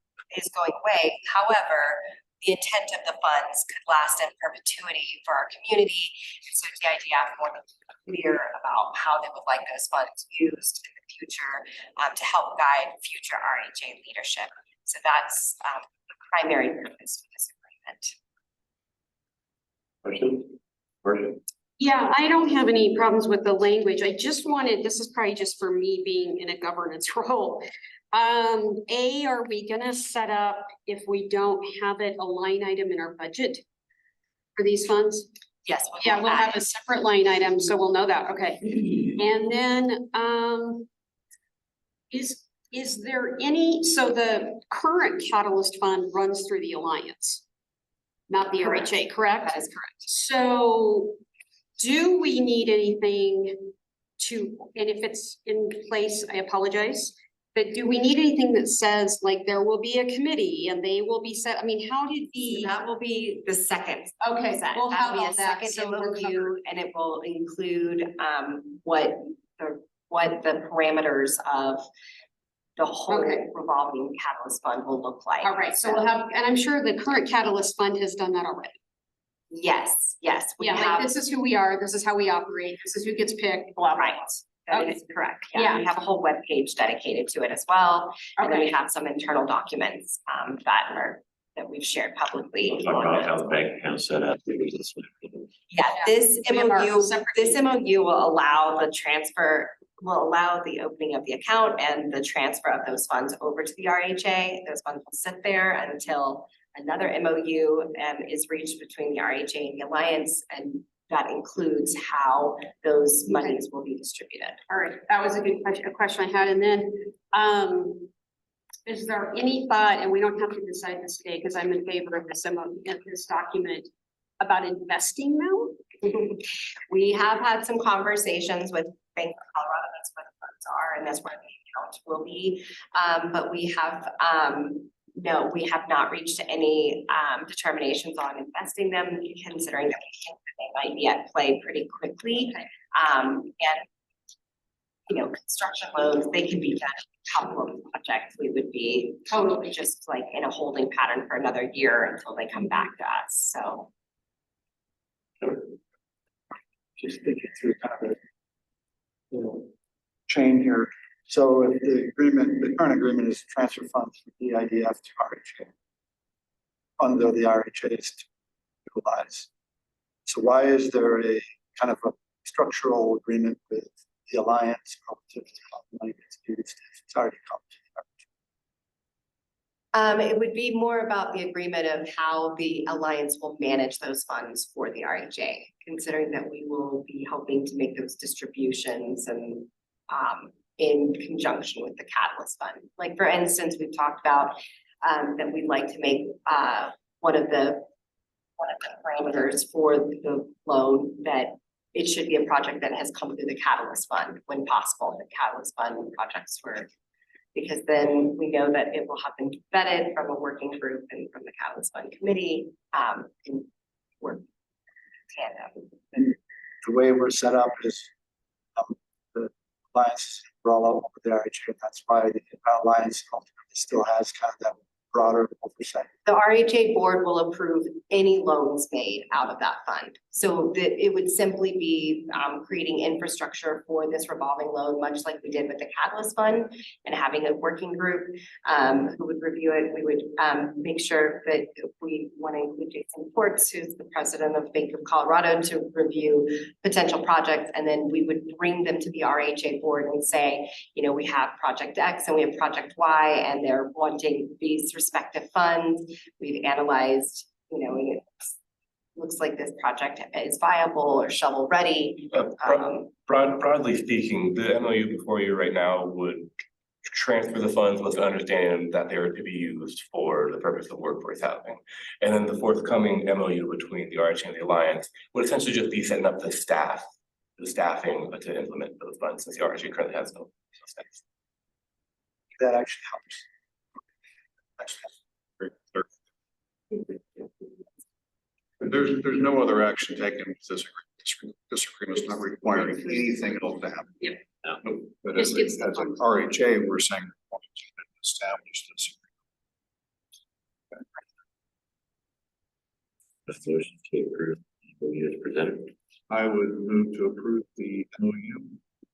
going away. However, the intent of the funds could last in perpetuity for our community. So DIDF more than clear about how they would like those funds used in the future to help guide future RHA leadership. So that's the primary purpose for this agreement. Question? Yeah, I don't have any problems with the language. I just wanted, this is probably just for me being in a governance role. Are we gonna set up, if we don't have it, a line item in our budget for these funds? Yes. Yeah, we'll have a separate line item, so we'll know that, okay. And then, is there any, so the current Catalyst Fund runs through the Alliance, not the RHA, correct? That is correct. So do we need anything to, and if it's in place, I apologize, but do we need anything that says like there will be a committee and they will be set, I mean, how did the? That will be the second. Okay, set. we'll That'll have be all a that, second so we're MOU, covered. and it will include what the parameters of the whole Okay. revolving catalyst fund will look like. All right, so we'll have, and I'm sure the current Catalyst Fund has done that already. Yes, we Yeah, like have, this is who we are, this is how we operate, this is who gets picked, blah, blah. right, that Okay. is correct. Yeah. We have a whole web page dedicated to it as well. And then we Okay, have some internal documents that we've shared publicly. We'll talk about how the bank account's set up. Yeah, this We have our MOU, separate- this MOU will allow the transfer, will allow the opening of the account and the transfer of those funds over to the RHA. Those funds will sit there until another MOU is reached between the RHA and the Alliance, and that includes how those monies will be distributed. all right, that was a question I had, and then, is there any thought, and we don't have to decide this today, because I'm in favor of this this document, about investing now? We have had some conversations with Bank of Colorado, that's where the funds are, and that's where the account will be. But we have, no, we have not reached any determinations on investing them, considering that we think that they might be at play pretty quickly. And you know, construction loans, they can be done in a couple of projects. We would be totally just like in a holding pattern for another year until they come back to us, so. Just thinking through kind of a chain here. So if the current agreement is to transfer funds from DIDF to RHA. Under the RHA is to utilize. So why is there a kind of a structural agreement with the Alliance relative to how the money gets used if it's already come to the RHA? It would be more about the agreement of how the Alliance will manage those funds for the RHA, considering that we will be helping to make those distributions and in conjunction with the Catalyst Fund. Like for instance, we've talked about that we'd like to make one of the parameters for the loan that it should be a project that has come through the Catalyst Fund when possible. The Catalyst Fund projects were, because then we know that it will have been vetted from a working group and from the Catalyst Fund committee and work tandem. And the way we're set up is the Alliance roll out over the RHA, and that's why the Alliance ultimately still has kind of that broader oversight. The RHA board will approve any loans made out of that fund. So that it would simply be creating infrastructure for this revolving loan, much like we did with the Catalyst Fund, and having a working group who would review it. We would make sure that if we want to include Jason Schwartz, who's the president of Bank of Colorado, to review potential projects, and then we would bring them to the RHA board and say, you know, we have project X and we have project Y, and they're wanting these respective funds. We've analyzed, you know, it looks like this project is viable or shovel ready. Broadly speaking, the MOU before you right now would transfer the funds with the understanding that they are to be used for the purpose of workforce housing. And then the forthcoming MOU between the RHA and the Alliance would essentially just be setting up the staffing to implement those funds, since the RHA currently has no staff. That actually helps. There's no other action taken. This agreement's not requiring anything else to happen. Yep. No. But as an RHA, we're saying we want to establish this. The motion to approve MOU is presented. I would move to approve the MOU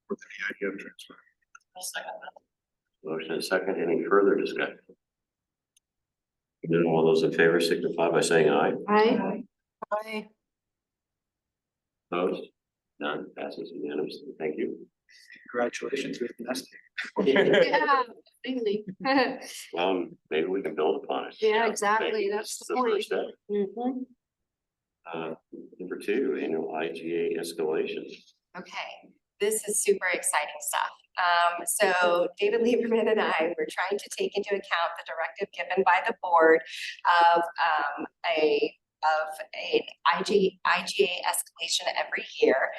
for the EIDF transfer. Motion and second. Any further discussion? Then all those in favor signify by saying aye. Aye. Aye. Opposed? None. Passes unanimously. Thank you. Congratulations, with nesting. Yeah, really. Maybe we can build upon it. Yeah, exactly. Maybe That's this is the point. first step. Mhm. Number 2, annual IGA escalation. Okay, this is super exciting stuff. So Data Lieberman and I were trying to take into account the directive given by the board of an IGA escalation every year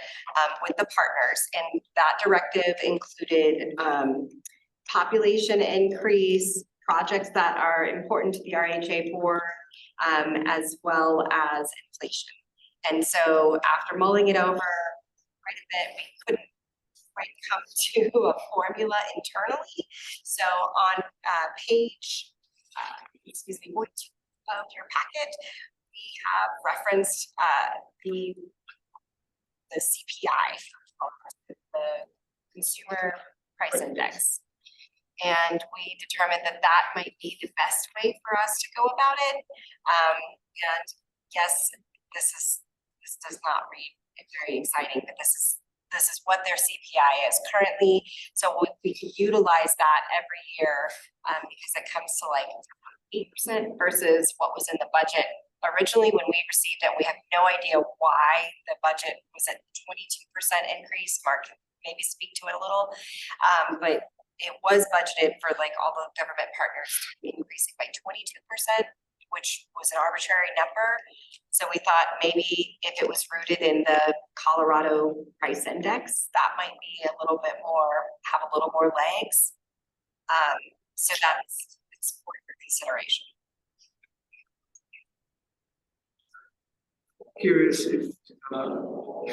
with the partners. And that directive included population increase, projects that are important to the RHA board, as well as inflation. And so after mulling it over quite a bit, we couldn't quite come to a formula internally. So on page, 42 of your packet, we have referenced the CPI, the Consumer Price Index. And we determined that that might be the best way for us to go about it. And yes, this does not read very exciting, but this is what their CPI is currently. So we can utilize that every year because it comes to like 8% versus what was in the budget. Originally, when we received it, we have no idea why the budget was at 22% increase. Mark can maybe speak to it a little, but it was budgeted for like all the government partners to be increasing by 22%, which was an arbitrary number. So we thought maybe if it was rooted in the Colorado price index, that might be a little bit more, have a little more legs. So that's for your consideration. Curious if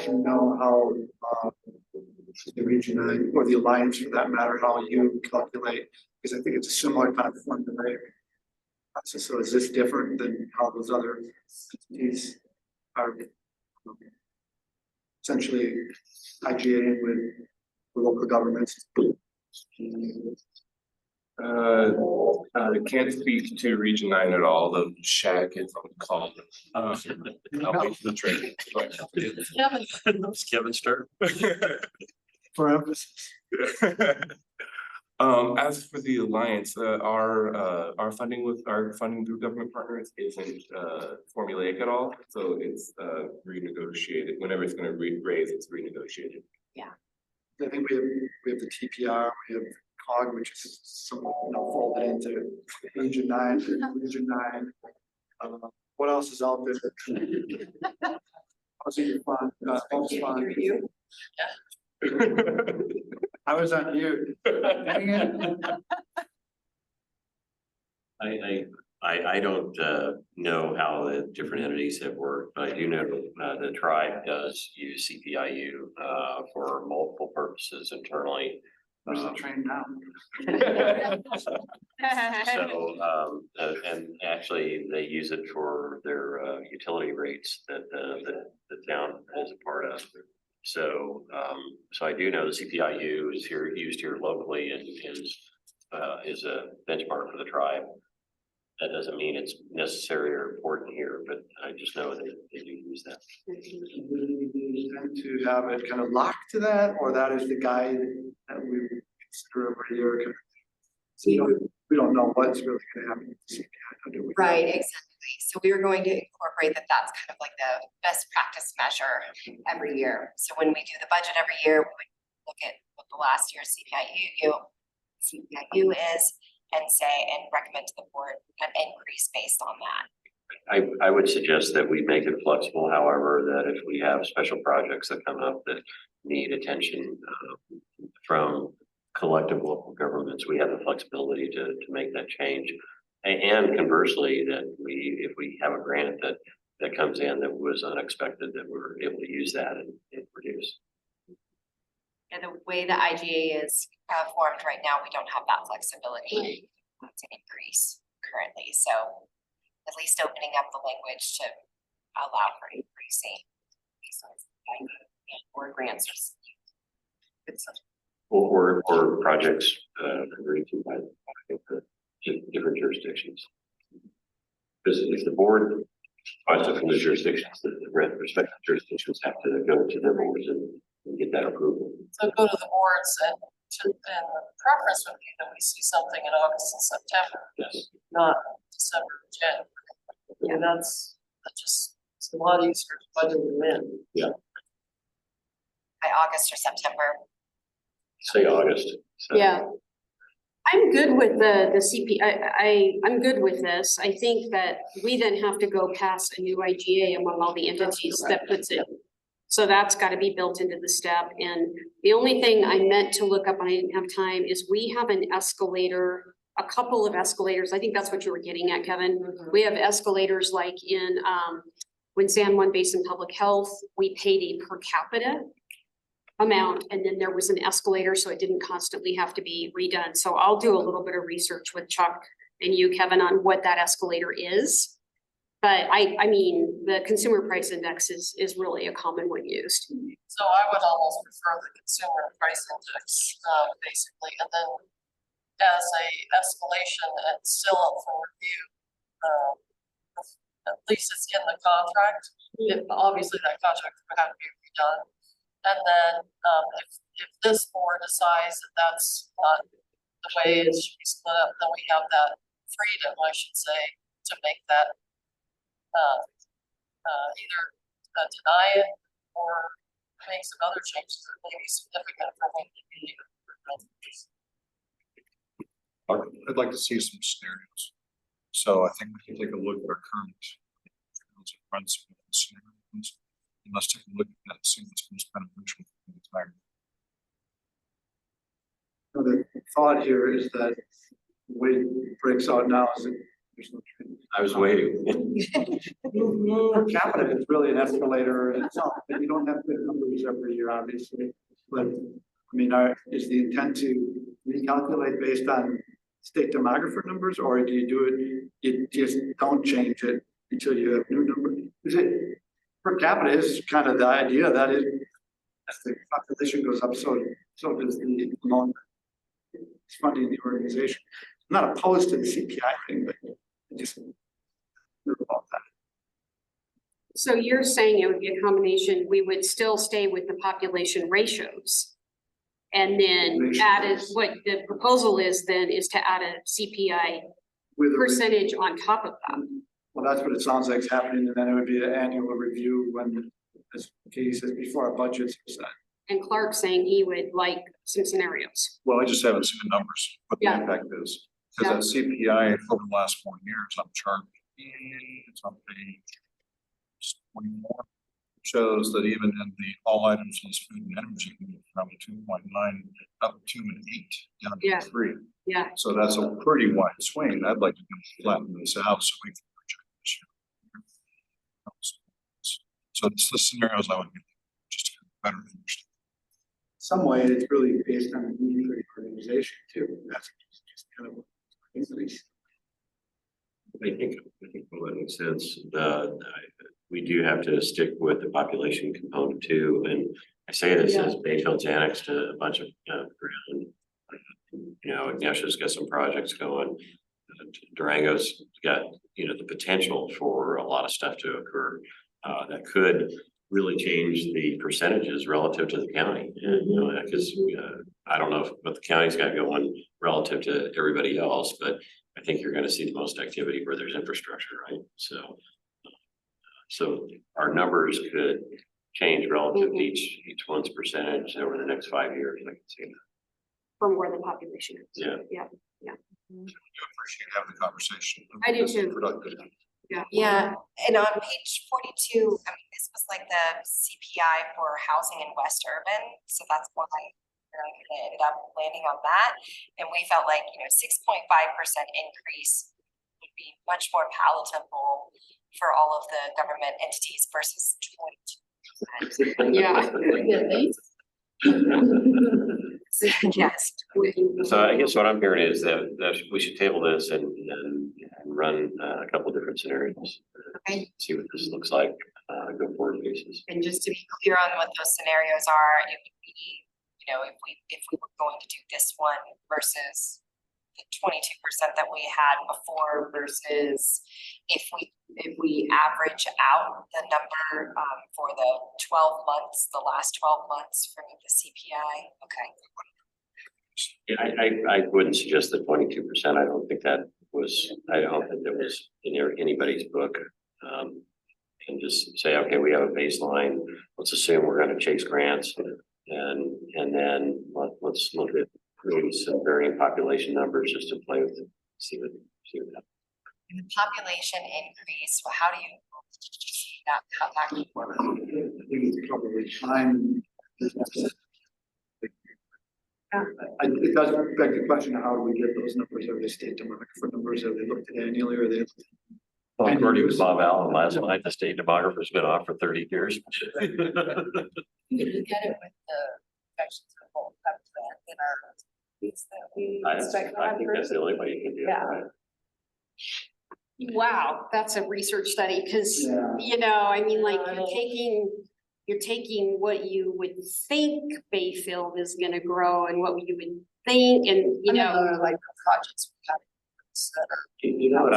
you know how the region or the alliance for that matter, how you calculate, because I think it's a similar kind of formula. So is this different than how those other entities are essentially IGA with local governments? I can't speak to Region 9 at all. The Shaq is on the call. I'll wait for the training. It's Kevin Sturt. For emphasis. As for the alliance, our funding through government partners isn't formulaic at all. So it's renegotiated. Whenever it's going to raise, it's renegotiated. Yeah. I think we have the TPR, we have COG, which is somehow folded into Region 9. What else is out there? Housing fund, homes fund. I was on mute. Dang it. I don't know how the different entities have worked, but I do know the tribe does use CPIU for multiple purposes internally. Where's the train now? So, and actually, they use it for their utility rates that the town is a part of. So, so I do know the CPIU is here, used here locally and is a benchmark for the tribe. That doesn't mean it's necessary or important here, but I just know that they do use that. Do we tend to have it kind of locked to that, or that is the guide that we consider every year? So we don't know what's really gonna happen with the CPI, do we? Right, exactly. So we were going to incorporate that. That's kind of like the best practice measure every year. So when we do the budget every year, we would look at what the last year's CPIU is and say, and recommend to the board an increase based on that. I would suggest that we make it flexible, however, that if we have special projects that come up that need attention from collective local governments, we have the flexibility to make that change. And conversely, that if we have a grant that comes in that was unexpected, that we're able to use that and produce. And the way the IGA is formed right now, we don't have that flexibility to increase currently. So at least opening up the language to allow for increasing or grants Or projects agreed to by different jurisdictions. Because if the board finds it from the jurisdictions, the respective jurisdictions have to go to their boards and get that approval. So go to the boards and the preference would be that we see something in August and September. Yes. Not December, January. And that's just, it's a lot easier to budget them in. Yeah. by August or September. Say August. So. Yeah. I'm good with the CP, I'm good with this. I think that we then have to go past a new IGA among all the entities that puts it. So that's gotta be built into the step. And the only thing I meant to look up, and I didn't have time, is we have an escalator, a couple of escalators. I think that's what you were getting at, Kevin. We have escalators like in, when San Juan Basin Public Health, we paid a per capita amount, and then there was an escalator, so it didn't constantly have to be redone. So I'll do a little bit of research with Chuck and you, Kevin, on what that escalator is. But I mean, the consumer price index is really a common one used. So I would almost prefer the consumer price index, basically, and then as a escalation and still up for review. At least it's in the contract. Obviously that contract would have to be redone. And then if this board decides that that's not the way it should be split up, then we have that freedom, I should say, to make that either deny it or make some other changes that may be significant for what we need. I'd like to see some scenarios. So I think we can take a look at our current scenarios. And let's take a look at that and see what's most beneficial for the entire. The thought here is that the way it breaks out now is that there's no trend. I was waiting. Per capita is really an escalator in itself, but you don't have good numbers every year, obviously. But I mean, is the intent to recalculate based on state demographer numbers, or do you do it, you just don't change it until you have new numbers? Is it per capita is kind of the idea that is, as the population goes up, so does the amount funding the organization. I'm not opposed to the CPI thing, but I just about that. So you're saying it would be a combination, we would still stay with the population ratios. And then added, what the proposal is then is to add a CPI percentage on top of that. Well, that's what it sounds like is happening, and then it would be an annual review when, as Katie says, before our budgets are set. And Clark's saying he would like some scenarios. Well, I just haven't seen the numbers, what the Yeah. impact is. Because that CPI over the last 4 years, I'm chart, it's on page 24, shows that even in the all items as food and energy, from 2.9 up to an 8 down Yeah. to 3. Yeah. So that's a pretty wide swing. I'd like to flatten this out so we can project this year. So it's the scenarios I would get just to better understand. Some way, it's really based on the need for organization too. That's just kind of. I think that makes sense. We do have to stick with the population component too, and I say this as Bayfield's annexed to a bunch of, ground. You know, Ignatius got some projects going. Durango's got, the potential for a lot of stuff to occur, that could really change the percentages relative to the county. And, because, I don't know what the county's got going relative to everybody else, but I think you're gonna see the most activity where there's infrastructure, right? So our numbers could change relative to each one's percentage over the next 5 years, I can see that. From where the population is. Yeah. I appreciate having the conversation. I do too. Productive. Yeah, and on page 42, I mean, this was like the CPI for housing in West Urban, so that's why I ended up landing on that. And we felt like, 6.5% increase would be much more palatable for all of the government entities versus 22%. Yeah. Yes. So I guess what I'm hearing is that we should table this and run a couple different scenarios. Okay. See what this looks like, go forward basis. And just to be clear on what those scenarios are, it would be, if we were going to do this one versus the 22% that we had before versus if we average out the number for the 12 months, the last 12 months for the CPI. Okay. Yeah, I wouldn't suggest the 22%. I don't think that was in anybody's book. And just say, okay, we have a baseline. Let's assume we're going to chase grants, and then let's look at maybe some varying population numbers just to play with it, see what happens. And the population increase, well, how do you that how that can work? I think it's probably time. It does beg the question, how do we get those numbers? Are they state demographic numbers? Are they looked at annually, or are they? Well, according to Bob Allen last night, the state demographer's been off for 30 years. You can get it with the infections control in our. That we expect I think that's the only way you can do it, Yeah. right? Wow, that's a research study, because, I mean, like, you're taking what you would think Bayfield is gonna grow and what you would think, and, Like the projects we have. That are. You know what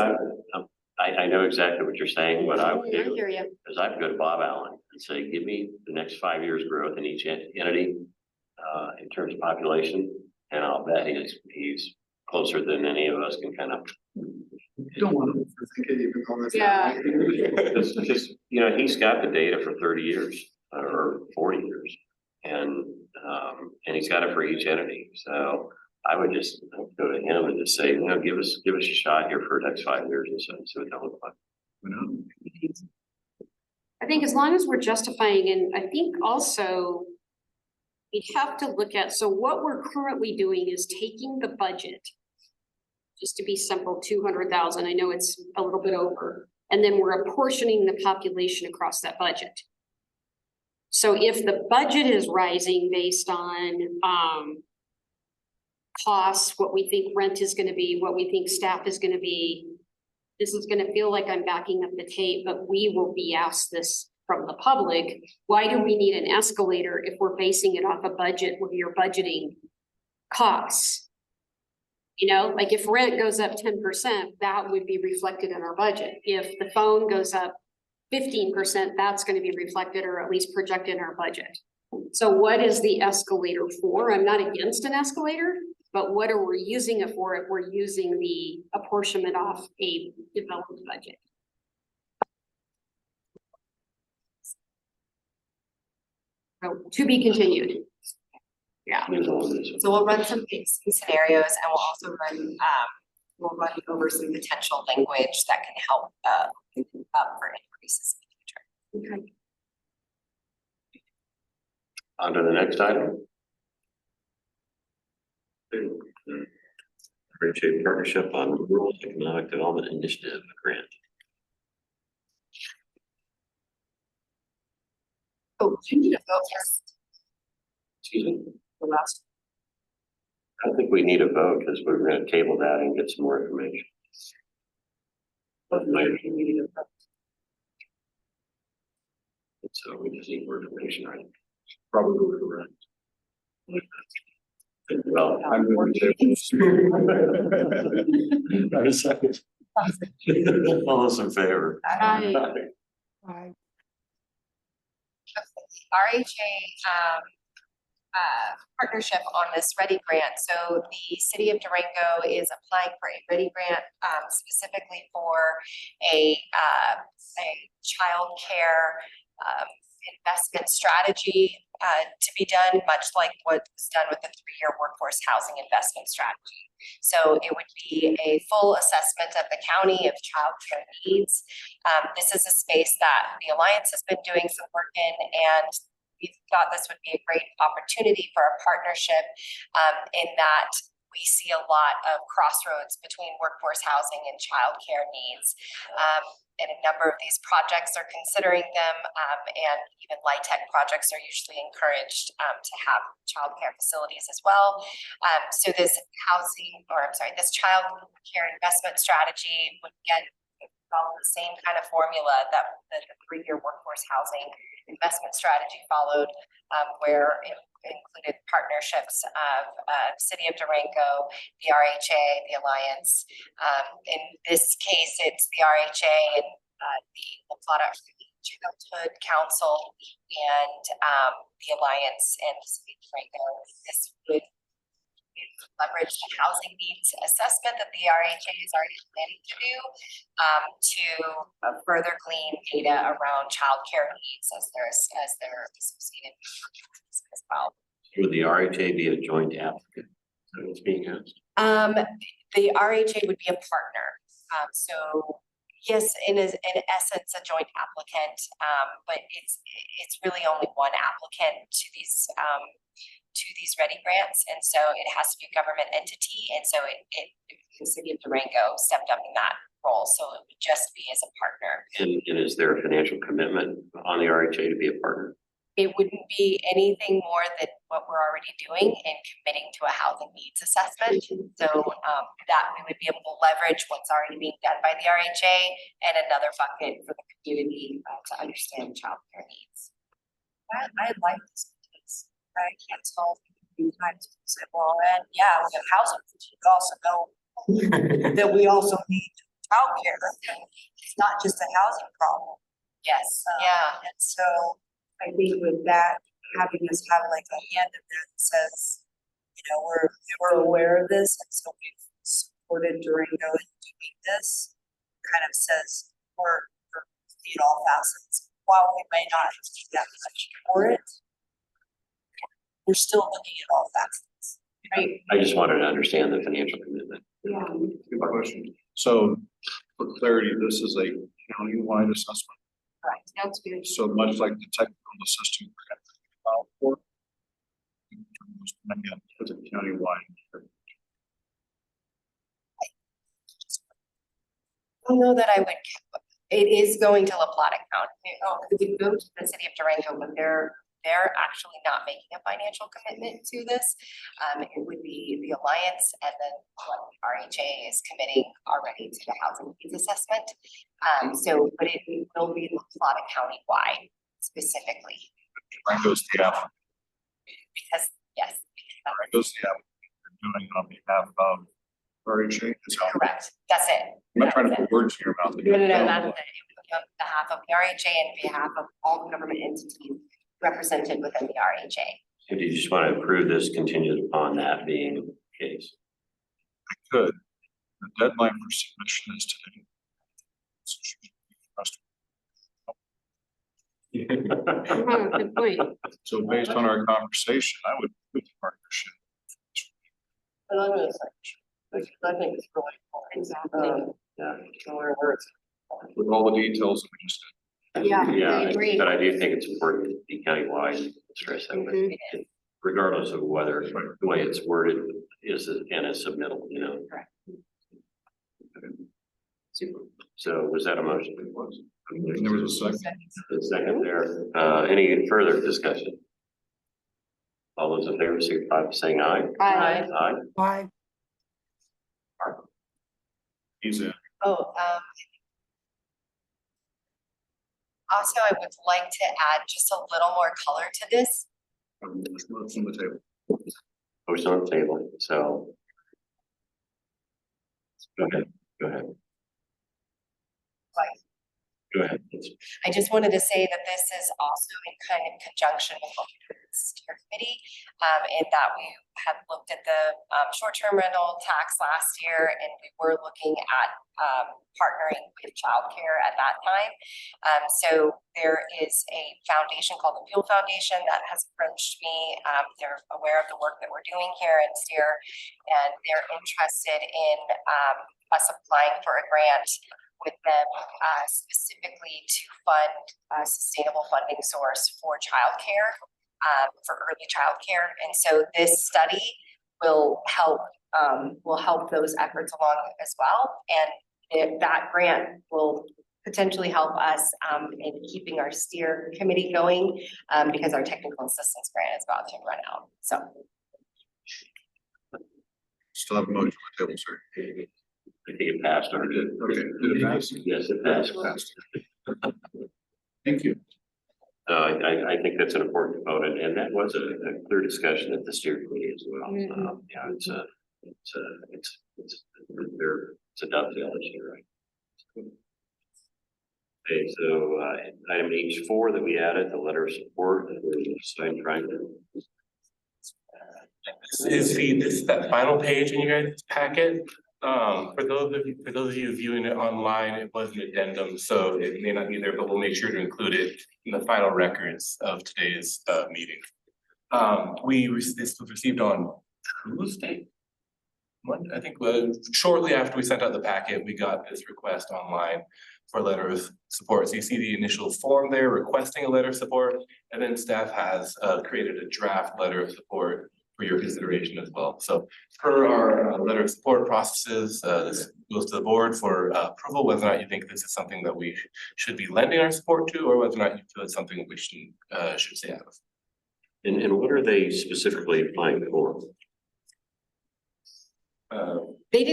I know exactly what you're saying. What I would I do hear you. is I'd go to Bob Allen and say, give me the next 5 years growth in each entity, in terms of population, and I'll bet he's closer than any of us can kind of. You don't want to overthink it, even though that's. Yeah. Because, he's got the data for 30 years or 40 years, and he's got it for each entity. So I would just go to him and just say, give us a shot here for the next 5 years and so it don't look like. I think as long as we're justifying, and I think also we have to look at, so what we're currently doing is taking the budget, just to be simple, 200,000, I know it's a little bit over, and then we're apportioning the population across that budget. So if the budget is rising based on costs, what we think rent is gonna be, what we think staff is gonna be, this is gonna feel like I'm backing up the tape, but we will be asked this from the public. Why do we need an escalator if we're basing it off a budget where you're budgeting costs? Like if rent goes up 10%, that would be reflected in our budget. If the phone goes up 15%, that's gonna be reflected or at least projected in our budget. So what is the escalator for? I'm not against an escalator, but what are we using it for if we're using the apportionment off a developed budget? So to be continued. Yeah. So we'll run some scenarios, and we'll also run over some potential language that can help up for increases in the future. Okay. On to the next item. RHA Partnership on Rural Economic Development Initiative Grant. Oh, you need a vote, yes. Excuse me? The last. I don't think we need a vote because we're gonna table that and get some more information. But so we just need more information, right? Probably correct. Well, I'm going to. Not a second. All those in favor? Aye. RHA, partnership on this Ready grant. So the city of Durango is applying for a Ready grant, specifically for a childcare, investment strategy, to be done, much like what was done with the 3-year workforce housing investment strategy. So it would be a full assessment of the county of childcare needs. This is a space that the Alliance has been doing some work in, and we thought this would be a great opportunity for a partnership, in that we see a lot of crossroads between workforce housing and childcare needs. And a number of these projects are considering them, and even light tech projects are usually encouraged to have childcare facilities as well. So this this child care investment strategy would get follow the same kind of formula that the 3-year workforce housing investment strategy followed, where it included partnerships of City of Durango, the RHA, the Alliance. In this case, it's the RHA and the La Plata Childhood Council and the Alliance and the City of Durango. This would leverage the housing needs assessment that the RHA is already planning to do, to further glean data around childcare needs as they're associated as well. Would the RHA be a joint applicant? So it's being asked. The RHA would be a partner. So yes, in essence, a joint applicant, but it's really only one applicant to these Ready grants, and so it has to be a government entity, and so the City of Durango stepped up in that role, so it would just be as a partner. And is there a financial commitment on the RHA to be a partner? It wouldn't be anything more than what we're already doing and committing to a housing needs assessment. So that we would be able to leverage what's already being done by the RHA and another bucket for the community to understand childcare needs. I like this. I can't tell a few times people say, well, and yeah, we have housing, but you also know that we also need childcare. It's not just a housing problem. Yes, And so I think with that, having us have like a hand in there that says, you know, we're aware of this, and so we've supported Durango in doing this, kind of says we're in all facets. While we may not do that much for it, we're still looking at all facets. right. I just wanted to understand the financial commitment. Yeah. Good question. So for clarity, this is a county-wide assessment. Right. Sounds good. So much like the technical assistance grant that we filed for. Again, it's a county-wide. I don't know that I would, it is going to La Plata County. It would go to the City of Durango, but they're actually not making a financial commitment to this. It would be the Alliance and then what the RHA is committing already to the housing needs assessment. But it will be La Plata County wide specifically. Durango's the applicant. Because, yes. Durango's the applicant. They're doing it on behalf of RHA. Correct, that's it. I'm not trying to put words in your mouth. No, that's it. It would be on behalf of the RHA and behalf of all government entities represented within the RHA. So do you just want to approve this contingent upon that being the case? I could. The deadline for submission is today. Good point. So based on our conversation, I would put the partnership. And I'm gonna say, I think it's really important. Exactly. Yeah. Where it's With all the details that we just did. Yeah, I agree. But I do think it's important to be countywide, stress that, Mhm. regardless of whether the way it's worded is in a submittal, you know. Correct. Super. So was that a motion? And there was a second. The second there, any further discussion? All those in favor, signify by saying aye. Aye. Aye. Bye. He's in. Oh, also, I would like to add just a little more color to this. What's on the table? Motion on the table, so. Go ahead, go ahead. Like, Go ahead. I just wanted to say that this is also in kind of conjunction with what we do with the steer committee. In that we had looked at the short-term rental tax last year, and we were looking at partnering with childcare at that time. So there is a foundation called the Fuel Foundation that has approached me. They're aware of the work that we're doing here in steer, and they're interested in us applying for a grant with them specifically to fund a sustainable funding source for childcare, for early childcare. And so this study will help those efforts along as well. And that grant will potentially help us in keeping our steer committee going because our technical assistance grant is about to run out. So. Still have a motion on the table, sir. I think it passed already. Okay, did it pass? Yes, it passed. Thank you. I think that's an important component, and that was a clear discussion at the steering committee as well. Yeah, it's a dovetail issue, right? Okay, so item H4 that we added, the letter of support that we're trying to. This is that final page in your guys' packet. For those of you viewing it online, it was an addendum, so it may not be there, but we'll make sure to include it in the final records of today's meeting. This was received on Tuesday. I think shortly after we sent out the packet, we got this request online for a letter of support. So you see the initial form there requesting a letter of support, and then staff has created a draft letter of support for your consideration as well. So per our letter of support processes, this goes to the board for approval, whether or not you think this is something that we should be lending our support to, or whether or not you feel it's something we should stay out of. And what are they specifically applying for? They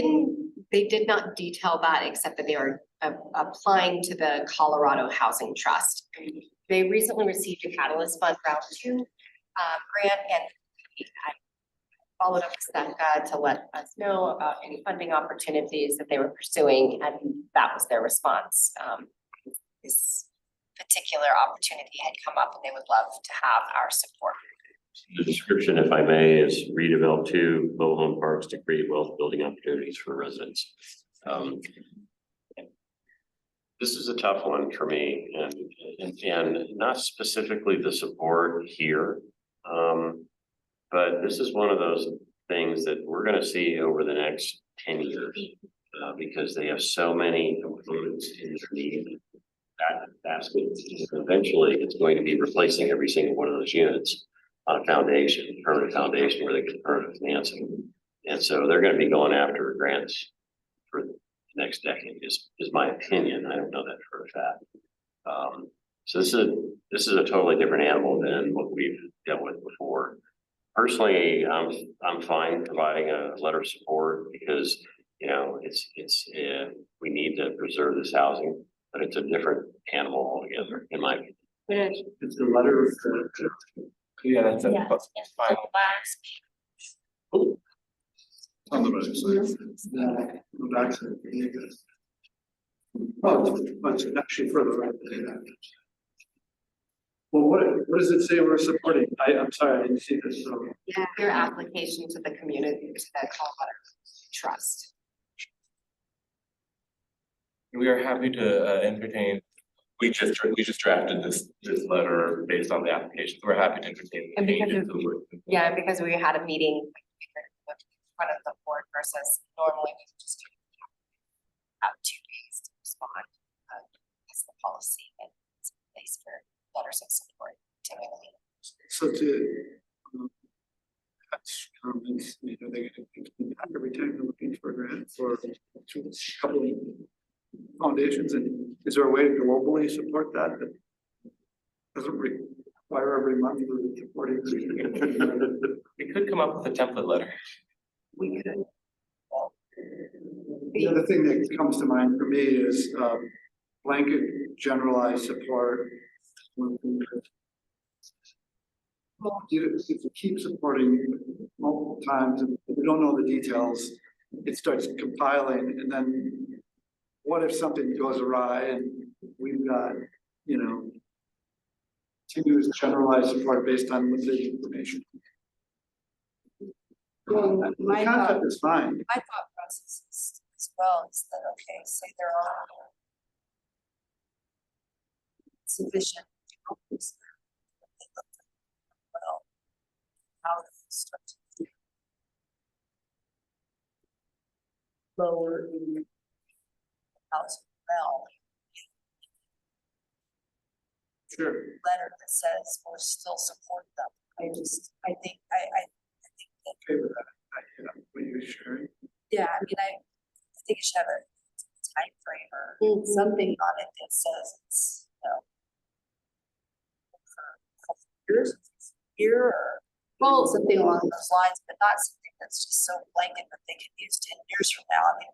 did not detail that, except that they are applying to the Colorado Housing Trust. They recently received a Catalyst Fund Round 2 grant, and I followed up with Stefka to let us know about any funding opportunities that they were pursuing, and that was their response. This particular opportunity had come up, and they would love to have our support. The description, if I may, is redevelop 2 mobile home parks to create wealth building opportunities for residents. This is a tough one for me, and not specifically the support here. But this is one of those things that we're going to see over the next 10 years because they have so many components in their need. That basket, eventually, it's going to be replacing every single one of those units on a foundation, permanent foundation where they get permanent financing. And so they're going to be going after grants for the next decade, is my opinion. I don't know that for a fact. So this is a totally different animal than what we've dealt with before. Personally, I'm fine providing a letter of support because, you know, we need to preserve this housing, but it's a different animal altogether, in my opinion. It's the letter of. Yeah, that's a Yeah. final. On the right side. The back side. Oh, it's actually further right. Well, what does it say we're supporting? I'm sorry, I didn't see this. Yeah, their application to the community, to the Colorado Trust. We are happy to entertain. We just drafted this letter based on the application. We're happy to entertain. And because we had a meeting in front of the board versus normally we just have 2 days to respond. That's the policy and it's in place for letters of support typically. So to that's comments, you know, they every time they're looking for a grant for through a couple of foundations, and is there a way to globally support that? That doesn't fire every month for supporting. We could come up with a template letter. We could. The other thing that comes to mind for me is, blanket generalized support. Well, if you keep supporting multiple times and we don't know the details, it starts compiling, and then what if something goes awry and we've got, you know, continuous generalized support based on limited information. Well, The my concept thought, is fine. my thought process is as well is that, okay, say there are sufficient. Well, how do you start to lower the house well? Sure. Letter that says we're still supporting them. I think think that, Okay with that. What you sharing? yeah, I mean, I think it should have a time frame or something on it that says it's, you know, for a couple of years, here or something along those lines, but not something that's just so blanket that they can use 10 years from now. I mean,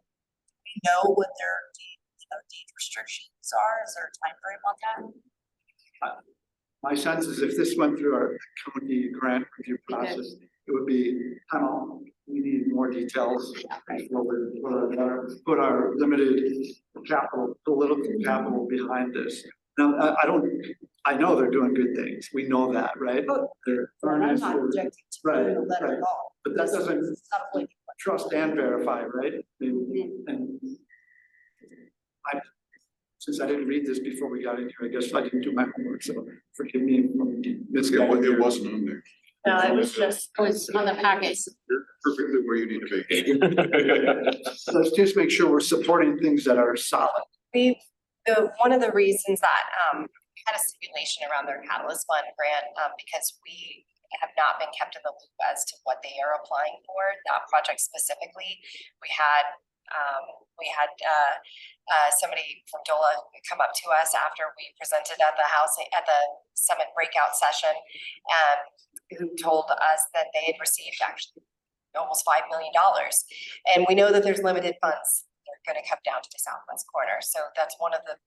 we know what their deed restrictions are. Is there a time frame on that? My sense is if this went through our county grant review process, it would be, we need more details. Before we put our limited capital, political capital behind this. Now, I know they're doing good things. We know that, right? Oh, They're I'm earnest, not they're- objecting to right, the letter right. at all. But that doesn't It's not a blanket. trust and verify, right? And since I didn't read this before we got in here, I guess I didn't do my homework, so forgive me for missing. It wasn't on there. No, it was on the packets. You're perfectly where you need to be. Let's just make sure we're supporting things that are solid. One of the reasons that, we had a stipulation around their Catalyst Fund grant, because we have not been kept in the loop as to what they are applying for, that project specifically. We had somebody from DOLA come up to us after we presented at the summit breakout session, who told us that they had received actually almost $5 million. And we know that there's limited funds. They're gonna come down to the southwest corner. So that's one of the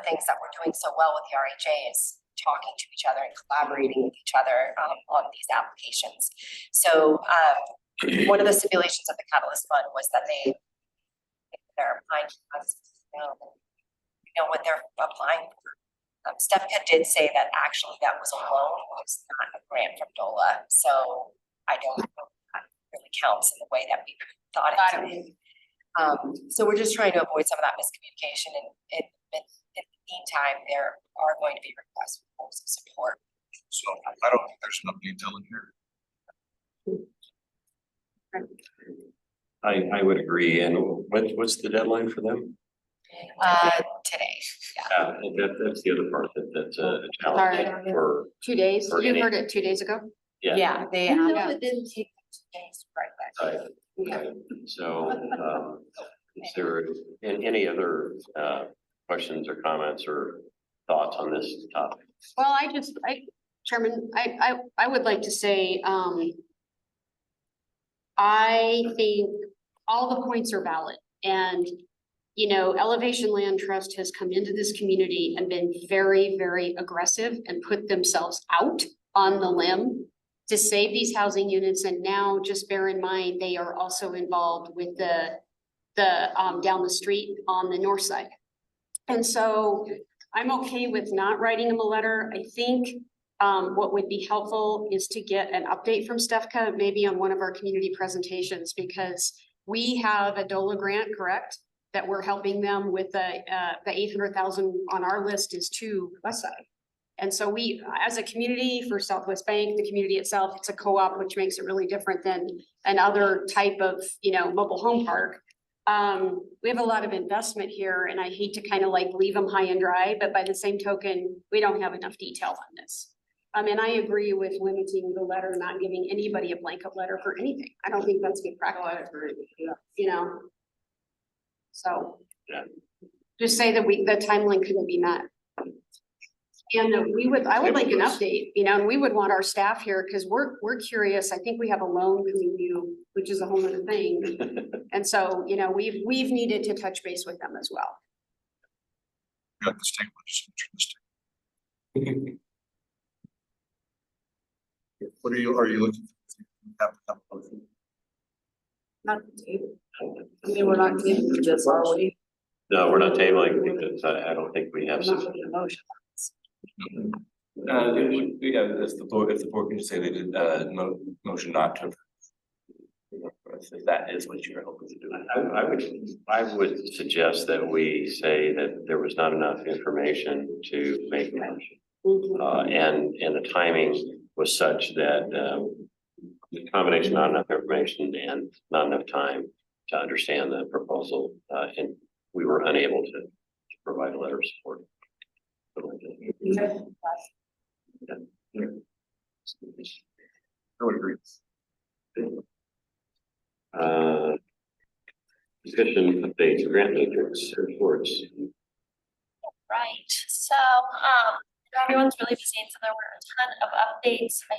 things that we're doing so well with the RHA is talking to each other and collaborating with each other on these applications. So one of the stipulations of the Catalyst Fund was that they're applying to us, you know what they're applying for. Stefka did say that actually that was a loan, it was not a grant from DOLA. So I don't know if that really counts in the way that we thought it did. So we're just trying to avoid some of that miscommunication, and in the meantime, there are going to be requests for some support. So I don't think there's enough detail in here. I would agree. And what's the deadline for them? Today, That's the other part that's a challenge for. 2 days. For You any- heard it 2 days ago? yeah, they, No, Yeah. it didn't take 2 days to write that. Right. So, is there any other questions or comments or thoughts on this topic? Well, Chairman, I would like to say, I think all the points are valid, and Elevation Land Trust has come into this community and been very, very aggressive and put themselves out on the limb to save these housing units. And now just bear in mind, they are also involved with the down the street on the north side. And so I'm okay with not writing them a letter. I think what would be helpful is to get an update from Stefka, maybe on one of our community presentations, because we have a DOLA grant, correct? That we're helping them with the 800,000 on our list is to West Side. And so we, as a community for Southwest Bank, the community itself, it's a co-op, which makes it really different than another type of, mobile home park. We have a lot of investment here, and I hate to kind of like leave them high and dry, but by the same token, we don't have enough detail on this. And I agree with limiting the letter, not giving anybody a blanket letter for anything. I don't think that's good practice. So. Yeah. Just say that the timeline couldn't be met. And I would like an update, and we would want our staff here, because we're curious. I think we have a loan coming due, which is a whole other thing. And so, we've needed to touch base with them as well. Got the state legislature. What are you looking for? Not the table. I mean, we're not tabling this, are we? No, we're not tabling because I don't think we have We're not some. making a motion. If the board can just say they did, motion not to. If that is what you're hoping to do. I would suggest that we say that there was not enough information to make a motion. And the timing was such that, the combination, not enough information and not enough time to understand the proposal, and we were unable to provide a letter of support. I would agree. Discussion updates, grant matrix, Schwartz. Right, so, everyone's really busy, and so there were a ton of updates. I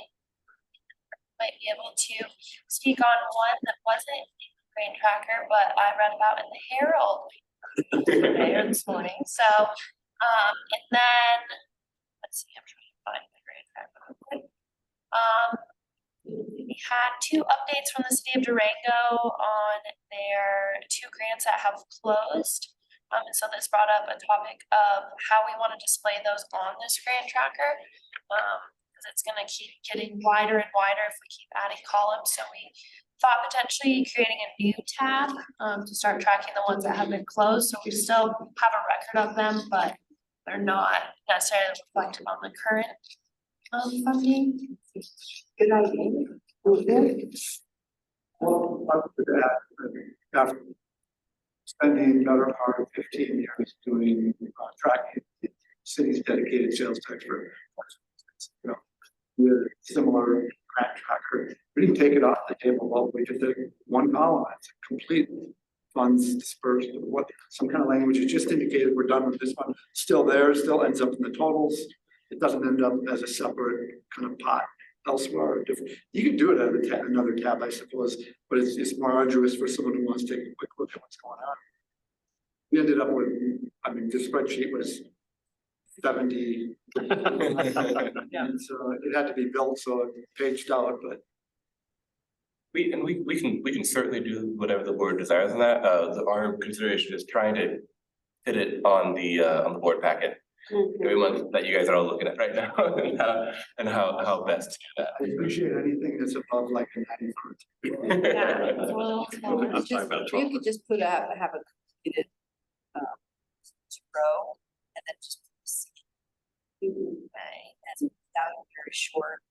might be able to speak on one that wasn't in the grant tracker, but I read about in the Herald today or this morning, so, and then, let's see, I'm trying to find the grant tracker real quick. We had 2 updates from the city of Durango on their 2 grants that have closed. And so this brought up a topic of how we want to display those on this grant tracker. Because it's going to keep getting wider and wider if we keep adding columns. So we thought potentially creating a new tab to start tracking the ones that have been closed. So we still have a record of them, but they're not necessarily reflected on the current funding. Good idea. Well, up to that, after spending the better part of 15 years doing tracking the city's dedicated sales tax for, with similar grant tracker, we didn't take it off the table. Well, we just did one column. It's complete funds dispersed. What some kind of language is just indicated we're done with this one. Still there, still ends up in the totals. It doesn't end up as a separate kind of pot elsewhere. Different. You can do it at another tab, I suppose, but it's more arduous for someone who wants to take a quick look at what's going on. We ended up with, I mean, the spreadsheet was 70. And so it had to be built, so it paged out, but. We can certainly do whatever the board desires on that. Our consideration is trying to fit it on the board packet. Everyone that you guys are all looking at right now, and how best to do that. I appreciate anything that's above like a 90. Yeah, well, You could just put have a completed row and then just right, that's that very short.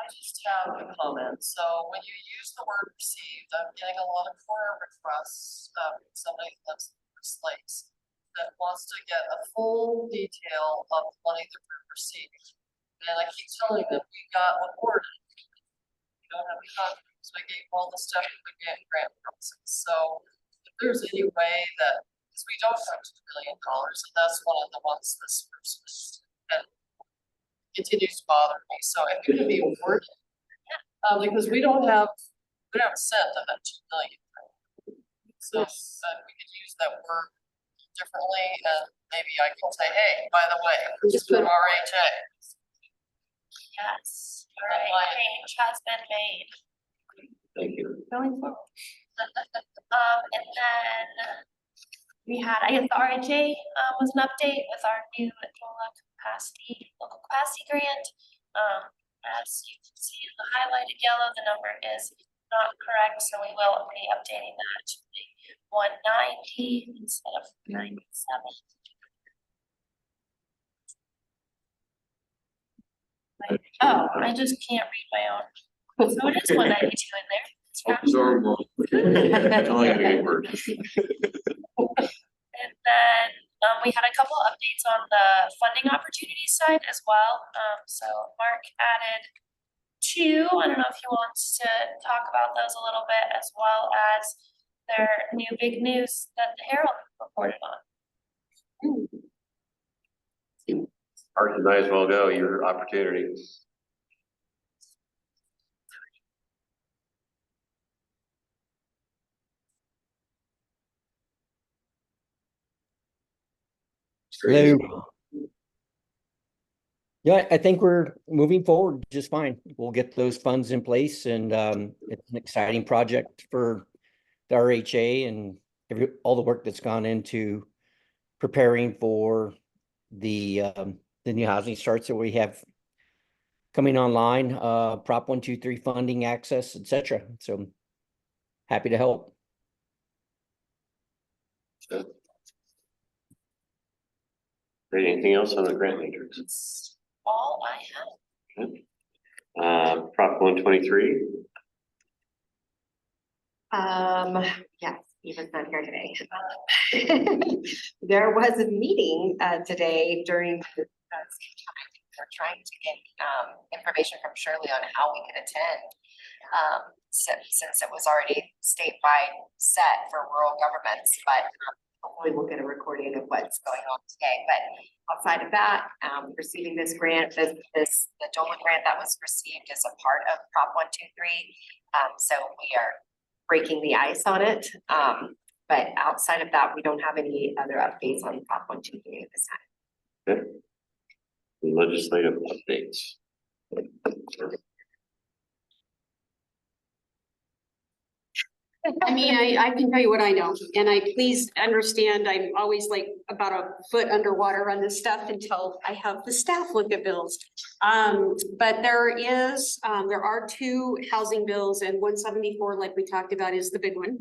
I just have a comment. So when you use the word received, I'm getting a lot of corner requests, somebody that's slates that wants to get a full detail of the money that we received. And I keep telling them, we got awarded. We don't have any contracts. We gave all the stuff we get grant process. So if there's any way that, because we don't have $2 million, and that's one of the ones this person is, and continues to bother me. So if you can be awarded, because we don't have a cent of that 2 million. So we could use that word differently, and maybe I can say, hey, by the way, just put RHA. Yes, right, change has been made. Thank you. Going forward. And then we had, I guess the RHA was an update with our new local capacity grant. As you can see in the highlighted yellow, the number is not correct, so we will be updating that to be 190 instead of 97. Oh, I just can't read my own. So it is 192 in there. Only got a good word. And then we had a couple updates on the funding opportunities side as well. So Mark added 2. I don't know if he wants to talk about those a little bit, as well as their new big news that the Herald reported on. Art, might as well go, your opportunity. Hello. Yeah, I think we're moving forward just fine. We'll get those funds in place and it's an exciting project for the RHA and all the work that's gone into preparing for the new housing starts that we have coming online, Prop 123 funding, access, etc. So happy to help. Anything else on the grant matrix? All I have. Prop 123. Yes, Eva's not here today. There was a meeting today during the same time. We're trying to get information from Shirley on how we could attend. Since it was already statewide set for rural governments, but hopefully we'll get a recording of what's going on today. But outside of that, receiving this grant, the Doble grant that was received is a part of Prop 123. So we are breaking the ice on it. But outside of that, we don't have any other updates on Prop 123 at this time. Okay. Legislative updates. I mean, I can tell you what I know, and please understand, I'm always like about a foot underwater on this stuff until I have the staff look at bills. But there are two housing bills, and 174, like we talked about, is the big one.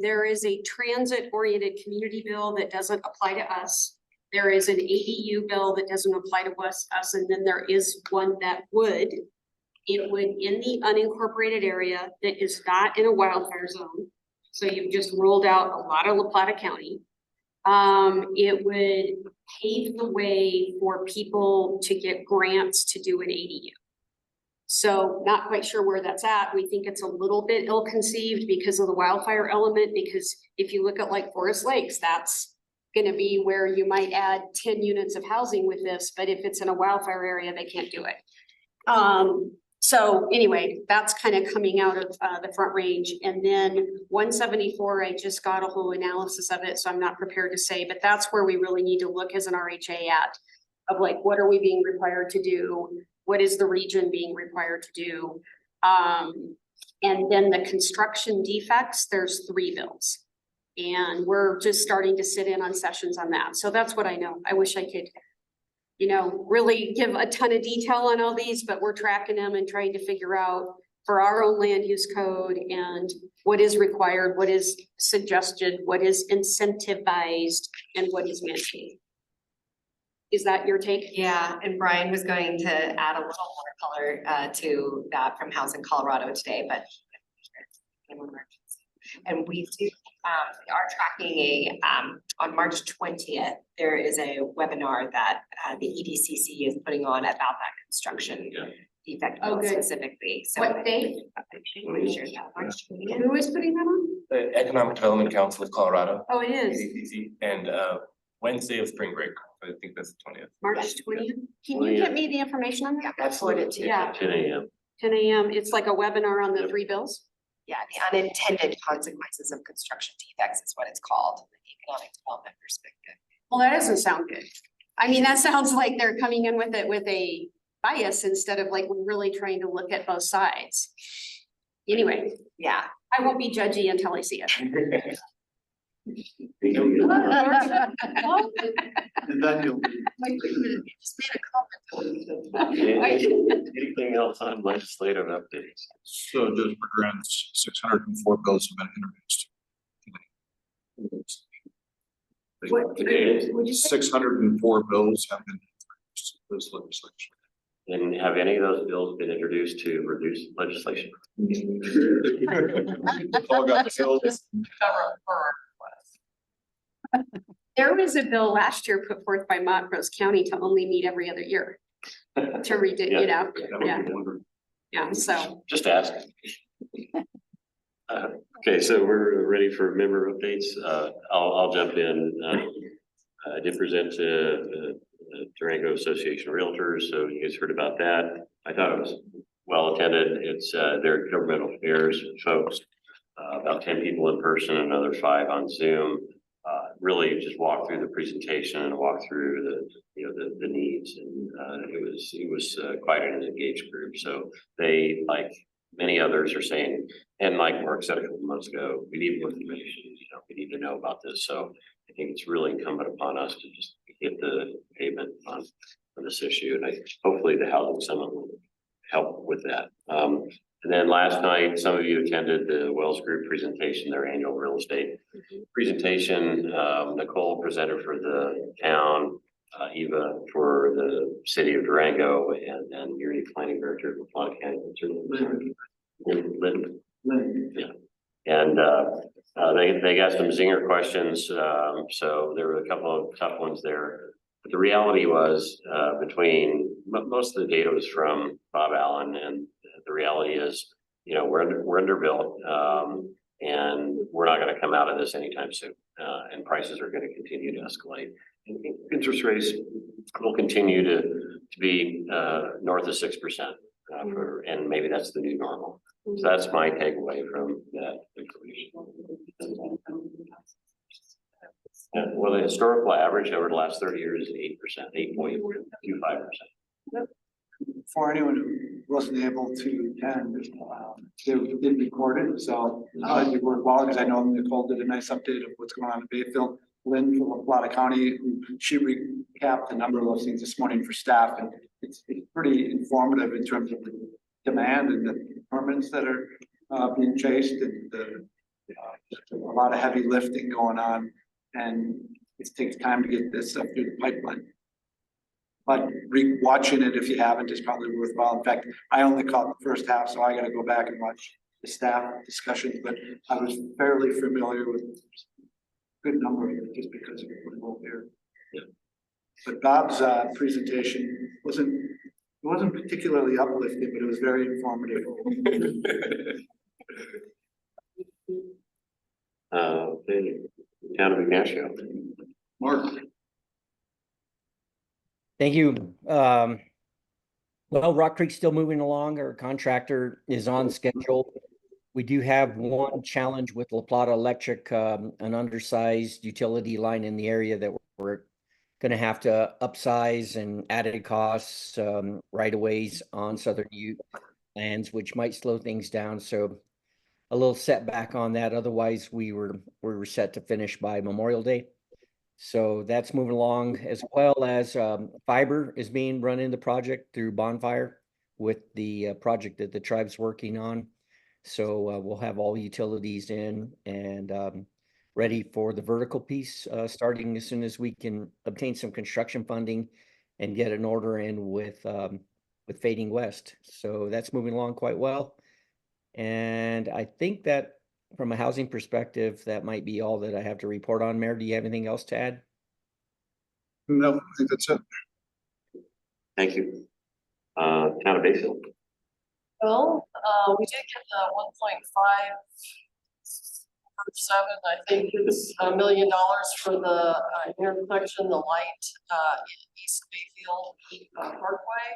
There is a transit-oriented community bill that doesn't apply to us. There is an ADU bill that doesn't apply to us, and then there is one that would. It would in the unincorporated area that is not in a wildfire zone. So you've just ruled out a lot of La Plata County. It would pave the way for people to get grants to do an ADU. So not quite sure where that's at. We think it's a little bit ill-conceived because of the wildfire element, because if you look at like Forest Lakes, that's gonna be where you might add 10 units of housing with this, but if it's in a wildfire area, they can't do it. So anyway, that's kind of coming out of the Front Range. And then 174, I just got a whole analysis of it, so I'm not prepared to say, but that's where we really need to look as an RHA at, of like, what are we being required to do? What is the region being required to do? And then the construction defects, there's 3 bills. And we're just starting to sit in on sessions on that. So that's what I know. I wish I could, really give a ton of detail on all these, but we're tracking them and trying to figure out for our own land use code and what is required, what is suggested, what is incentivized, and what is mandated. Is that your take? Yeah, and Brian was going to add a little more color to that from Housing Colorado today, but and we do are tracking on March 20th, there is a webinar that the EDCC is putting on about that construction defect bill specifically. So what date? March 20th. Who is putting that on? The Economic Development Council of Colorado. Oh, it is. EDCC, and Wednesday of spring break. I think that's the 20th. March 20th. Can you get me the information on that? Absolutely. Yeah. 10 a.m. 10 a.m. It's like a webinar on the 3 bills. Yeah, the unintended consequences of construction defects is what it's called, from the economic development perspective. Well, that doesn't sound good. I mean, that sounds like they're coming in with it with a bias instead of like we're really trying to look at both sides. Anyway, yeah, I won't be judgy until I see it. And then you'll be. Just made a comment. Anything else on legislative updates? So just for grants, 604 bills have been introduced. What'd you say? 604 bills have been introduced to this legislation. And have any of those bills been introduced to reduce legislation? All got the bills. There was a bill last year put forth by Montrose County to only meet every other year. To read it, yeah, so. Just asking. Okay, so we're ready for member updates. I'll jump in. I did present to the Durango Association of Realtors, so you guys heard about that. I thought it was well attended. It's their governmental affairs folks, about 10 people in person, another 5 on Zoom. Really just walk through the presentation and walk through the needs, and it was quite an engaged group. So they, like many others, are saying, and like Mark said a couple months ago, we need more information. We need to know about this. So I think it's really incumbent upon us to just hit the pavement on this issue, and hopefully the Housing Summit will help with that. And then last night, some of you attended the Wells Group presentation, their annual real estate presentation. Nicole presented for the town, Eva for the city of Durango, and then Yuri Planning Director of LaPlata County. Lynn. Yeah. And they got some zinger questions, so there were a couple of tough ones there. But the reality was, between most of the data was from Bob Allen, and the reality is, we're underbuilt, and we're not going to come out of this anytime soon, and prices are going to continue to escalate. Interest rates will continue to be north of 6%, and maybe that's the new normal. So that's my takeaway from that information. Well, the historical average over the last 30 years is 8%, 8.25%. For anyone who wasn't able to attend, they did record it, so you worked well, because I know Nicole did a nice update of what's going on in Bayfield. Lynn from LaPlata County, she recapped a number of those things this morning for staff, and it's pretty informative in terms of the demand and the permits that are being chased, and a lot of heavy lifting going on, and it takes time to get this stuff through the pipeline. But watching it, if you haven't, is probably worthwhile. In fact, I only caught the first half, so I got to go back and watch the staff discussions, but I was fairly familiar with a good number of it just because of what here. Yeah. But Bob's presentation wasn't particularly uplifting, but it was very informative. Okay. Town of Ignacio. Mark. Thank you. Well, Rock Creek's still moving along. Our contractor is on schedule. We do have one challenge with La Plata Electric, an undersized utility line in the area that we're going to have to upsize, and added costs, right of ways on Southern Ute lands, which might slow things down. So a little setback on that. Otherwise, we were set to finish by Memorial Day. So that's moving along, as well as fiber is being run in the project through Bonfire with the project that the tribe's working on. So we'll have all utilities in and ready for the vertical piece, starting as soon as we can obtain some construction funding and get an order in with Fading West. So that's moving along quite well. And I think that from a housing perspective, that might be all that I have to report on. Mayor, do you have anything else to add? No, I think that's it. Thank you. Town of Bayfield. Well, we did get the 1.547, I think it's $1 million for the intersection, the light east of Bayfield Parkway.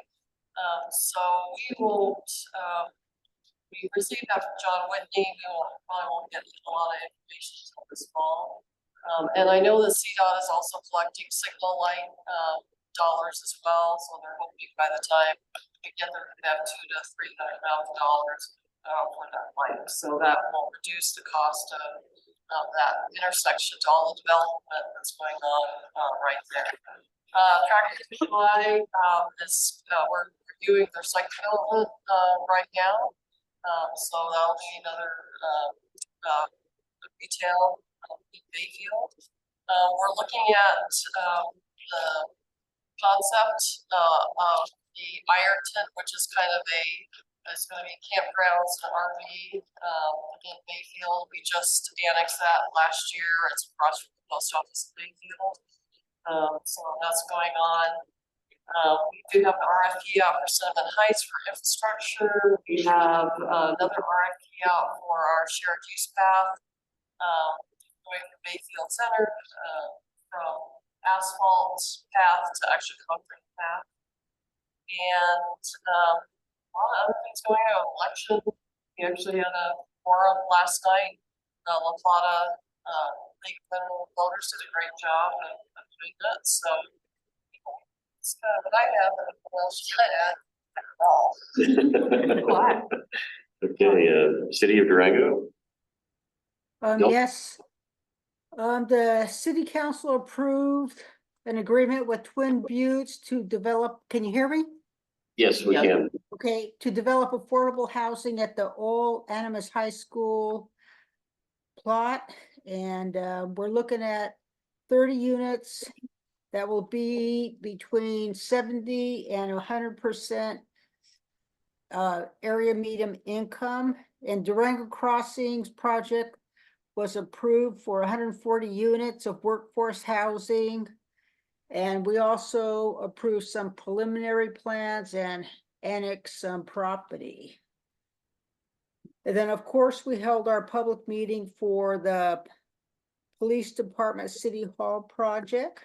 So we won't, we received that from John Whitney. We probably won't get a lot of information until this fall. And I know the CDOT is also collecting signal light dollars as well. So they're hoping by the time we get there, we have $200,000 to $300,000 for that light. So that will reduce the cost of that intersection to all the development that's going on right there. Tractor Supply is we're reviewing their site development right now. So that'll be another retail in Bayfield. We're looking at the concept of the Ironton, which is kind of it's going to be campgrounds and RV in Bayfield. We just annexed that last year. It's across from the post office in Bayfield. So that's going on. We do have an RFP out for Cinnamon Heights for infrastructure. We have another RFP out for our shared use path going from Bayfield Center from asphalt path to actually concrete path. And, a lot of other things going on, election, we actually had a forum last night, La Plata, voters did a great job of doing that, so. It's kind of what I have, and what else should I add? Okay, City of Durango. Nope. Yes. The city council approved an agreement with Twin Buttes to develop, can you hear me? Yes, we can. Okay, to develop affordable housing at the Old Animas High School plot. And we're looking at 30 units that will be between 70 and 100% area median income. And Durango Crossings project was approved for 140 units of workforce housing. And we also approved some preliminary plans and annexed some property. And then, of course, we held our public meeting for the Police Department City Hall project.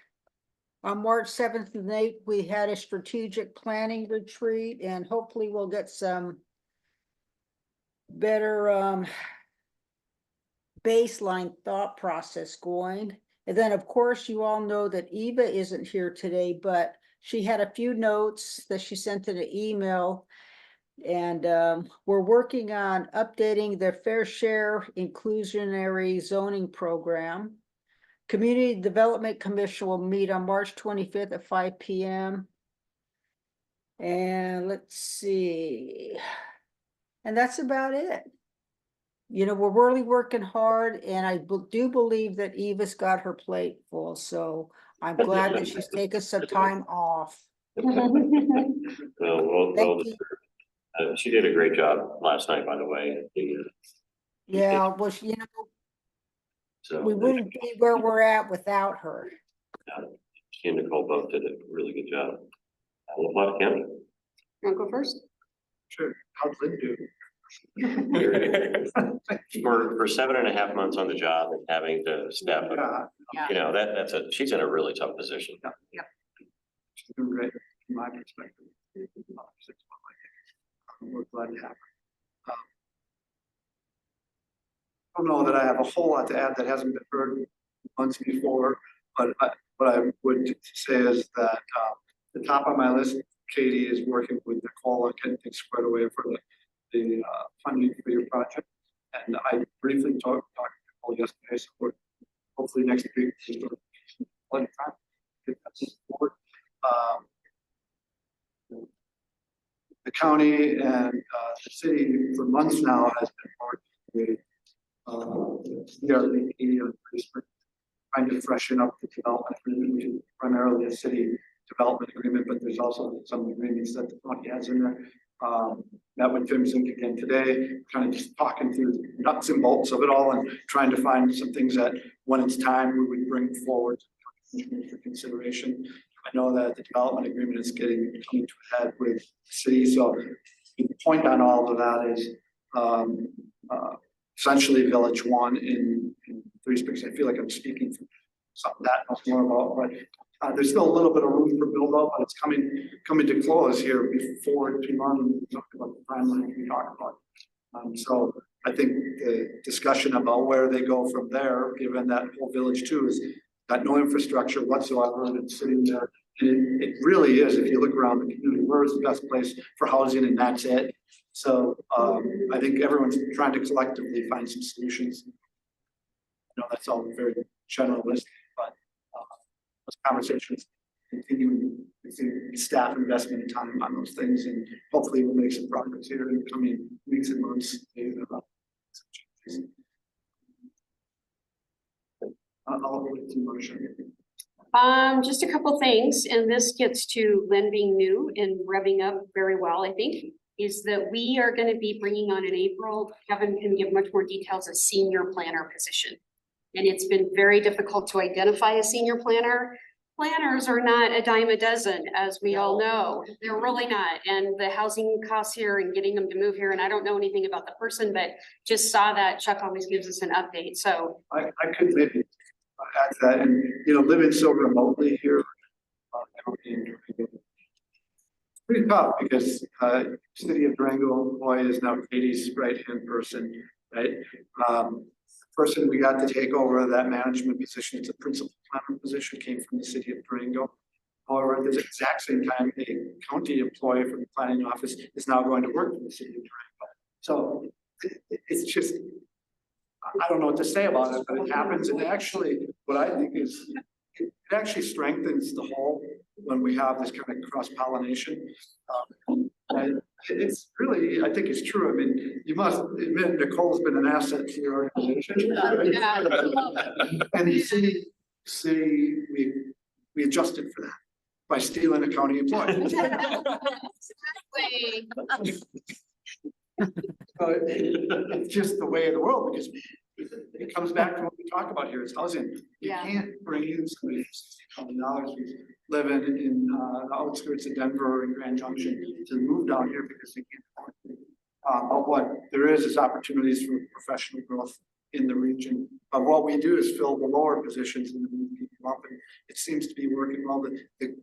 On March 7th and 8th, we had a strategic planning retreat, and hopefully we'll get some better baseline thought process going. And then, of course, you all know that Eva isn't here today, but she had a few notes that she sent in an email. And we're working on updating the Fair Share Inclusionary Zoning Program. Community Development Commission will meet on March 25th at 5 p.m. And let's see. And that's about it. You know, we're really working hard, and I do believe that Eva's got her plate full, so I'm glad that she's taken some time off. She did a great job last night, by the way. Yeah, well, you know, so we wouldn't be where we're at without her. She and Nicole both did a really good job. La Plata County. You wanna go first? Sure, how'd Lynn do? For 7.5 months on the job and having to step up, Yeah, you know, she's in a really tough position. she's doing great from my perspective. We're glad to have her. I don't know that I have a whole lot to add that hasn't been heard months before, but what I would say is that the top of my list, Katie is working with Nicole on getting things squared away for the funding for your project. And I briefly talked to Nicole yesterday, so we're hopefully next week plenty of time to get that forward. The county and the city for months now has been working with trying to freshen up the development agreement, which is primarily a city development agreement, but there's also some agreements that the county has in there. Met with Tim Zink again today, kind of just talking through the nuts and bolts of it all and trying to find some things that when it's time we would bring forward for consideration. I know that the development agreement is coming to a head with the city, so the point on all of that is essentially Village 1 in Three Springs. I feel like I'm speaking for something that knows more about, but there's still a little bit of room for build up, but it's coming to close here before too long. We talk about the timeline we talk about. So I think the discussion about where they go from there, given that whole Village 2 has got no infrastructure whatsoever and it's sitting there. And it really is, if you look around the community, where is the best place for housing, and that's it. So I think everyone's trying to collectively find some solutions. You know, that's all very generalistic, but those conversations continuing with the staff investment and time on those things, and hopefully we'll make some progress here in the coming weeks and months. I'll wait to motion. Just a couple things, and this gets to Lynn being new and revving up very well, I think, is that we are going to be bringing on in April, Kevin can give much more details, a senior planner position. And it's been very difficult to identify a senior planner. Planners are not a dime a dozen, as we all know. They're really not. And the housing costs here and getting them to move here, and I don't know anything about the person, but just saw that Chuck always gives us an update. So I could maybe add to that, and, you know, living so remotely here. Pretty tough because, city of Durango employee is now Katie's right-hand person, right? Person we got to take over that management position, it's a principal planner position, came from the city of Durango. However, at the exact same time, a county employee from the planning office is now going to work for the city of Durango. So it's just, I don't know what to say about it, but it happens. And actually, what I think is, it actually strengthens the whole when we have this kind of cross-pollination. And it's really, I think it's true. I mean, you must admit Nicole's been an asset to your organization. And you see, we adjusted for that by stealing a county employee. But it's just the way of the world, because it comes back to what we talk about here, it's housing. You can't bring in somebody for $60 who's living in the outskirts of Denver or in Grand Junction to move down here because they can't afford it. But what there is opportunities for professional growth in the region. But what we do is fill the lower positions and move people up, and it seems to be working well. The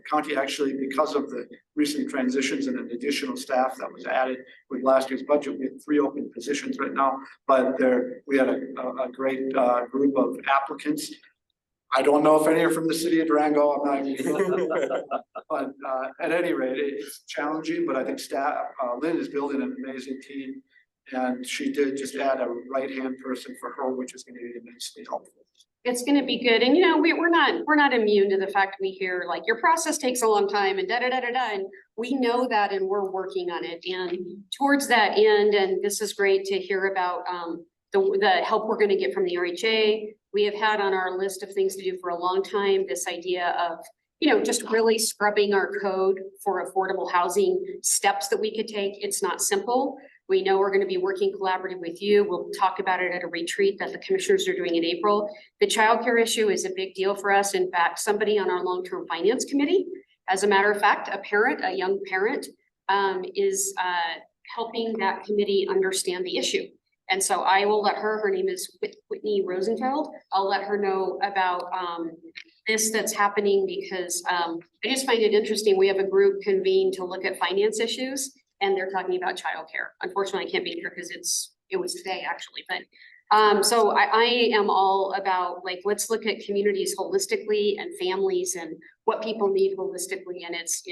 county actually, because of the recent transitions and an additional staff that was added with last year's budget, we had 3 open positions right now, but we had a great group of applicants. I don't know if any are from the city of Durango, I'm not even, but at any rate, it's challenging, but I think Lynn is building an amazing team, and she did just add a right-hand person for her, which is going to be immensely helpful. It's gonna be good. And you know, we're not immune to the fact we hear like your process takes a long time and and we know that and we're working on it. And towards that end, and this is great to hear about the help we're gonna get from the RHA. We have had on our list of things to do for a long time, this idea of, you know, just really scrubbing our code for affordable housing steps that we could take. It's not simple. We know we're going to be working collaboratively with you. We'll talk about it at a retreat that the commissioners are doing in April. The childcare issue is a big deal for us. In fact, somebody on our long-term finance committee, as a matter of fact, a young parent, is helping that committee understand the issue. And so I will let her name is Whitney Rosenfeld. I'll let her know about this that's happening because I just find it interesting. We have a group convened to look at finance issues. And they're talking about childcare. Unfortunately, I can't be here because it was today actually, but so I am all about like, let's look at communities holistically and families and what people need holistically. And it's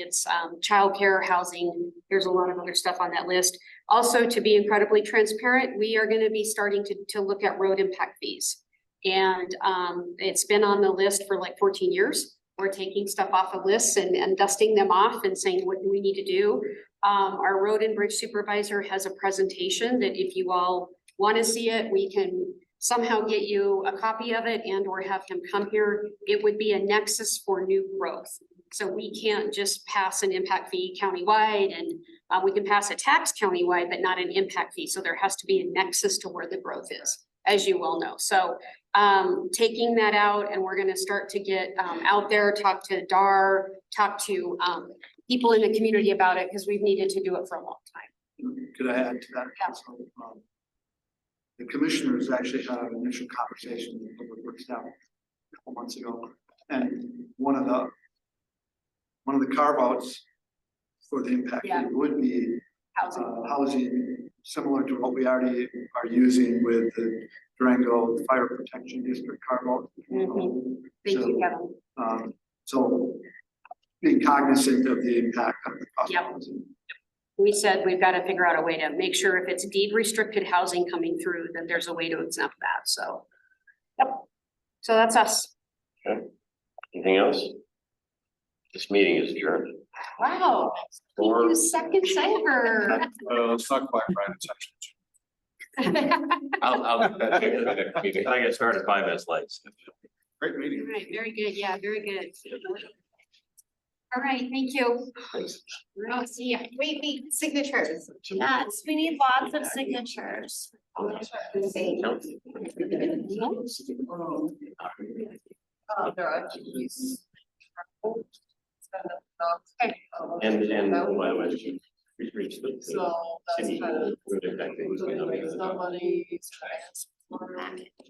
childcare, housing. There's a lot of other stuff on that list. Also, to be incredibly transparent, we are going to be starting to look at road impact fees. And it's been on the list for like 14 years. We're taking stuff off of lists and dusting them off and saying, what do we need to do? Our road and bridge supervisor has a presentation that if you all want to see it, we can somehow get you a copy of it and or have him come here. It would be a nexus for new growth. So we can't just pass an impact fee countywide and we can pass a tax countywide, but not an impact fee. So there has to be a nexus to where the growth is, as you well know. So taking that out, and we're going to start to get out there, talk to DAR, talk to people in the community about it, because we've needed to do it for a long time. Could I add to that? Yeah. So, the commissioners actually had an initial conversation with public works staff a couple months ago, and one of the carve outs for the impact fee would be housing similar to what we already are using with the Durango Fire Protection District carve out. Thank you, Kevin. So being cognizant of the impact on the cost of housing. We said we've got to figure out a way to make sure if it's deed restricted housing coming through, that there's a way to exempt that. So, yep. So that's us. Okay. Anything else? This meeting is adjourned. Wow. Thank you, second ever. It's not quite right, it's actually. I'll I get started 5 minutes late. Great meeting. All right, very good. Yeah, very good. All right, thank you. Thanks. I'll see you. Wait, signatures. Yes, we need lots of signatures. And by the way, we reached the So that's city. kind of. Somebody's Somebody's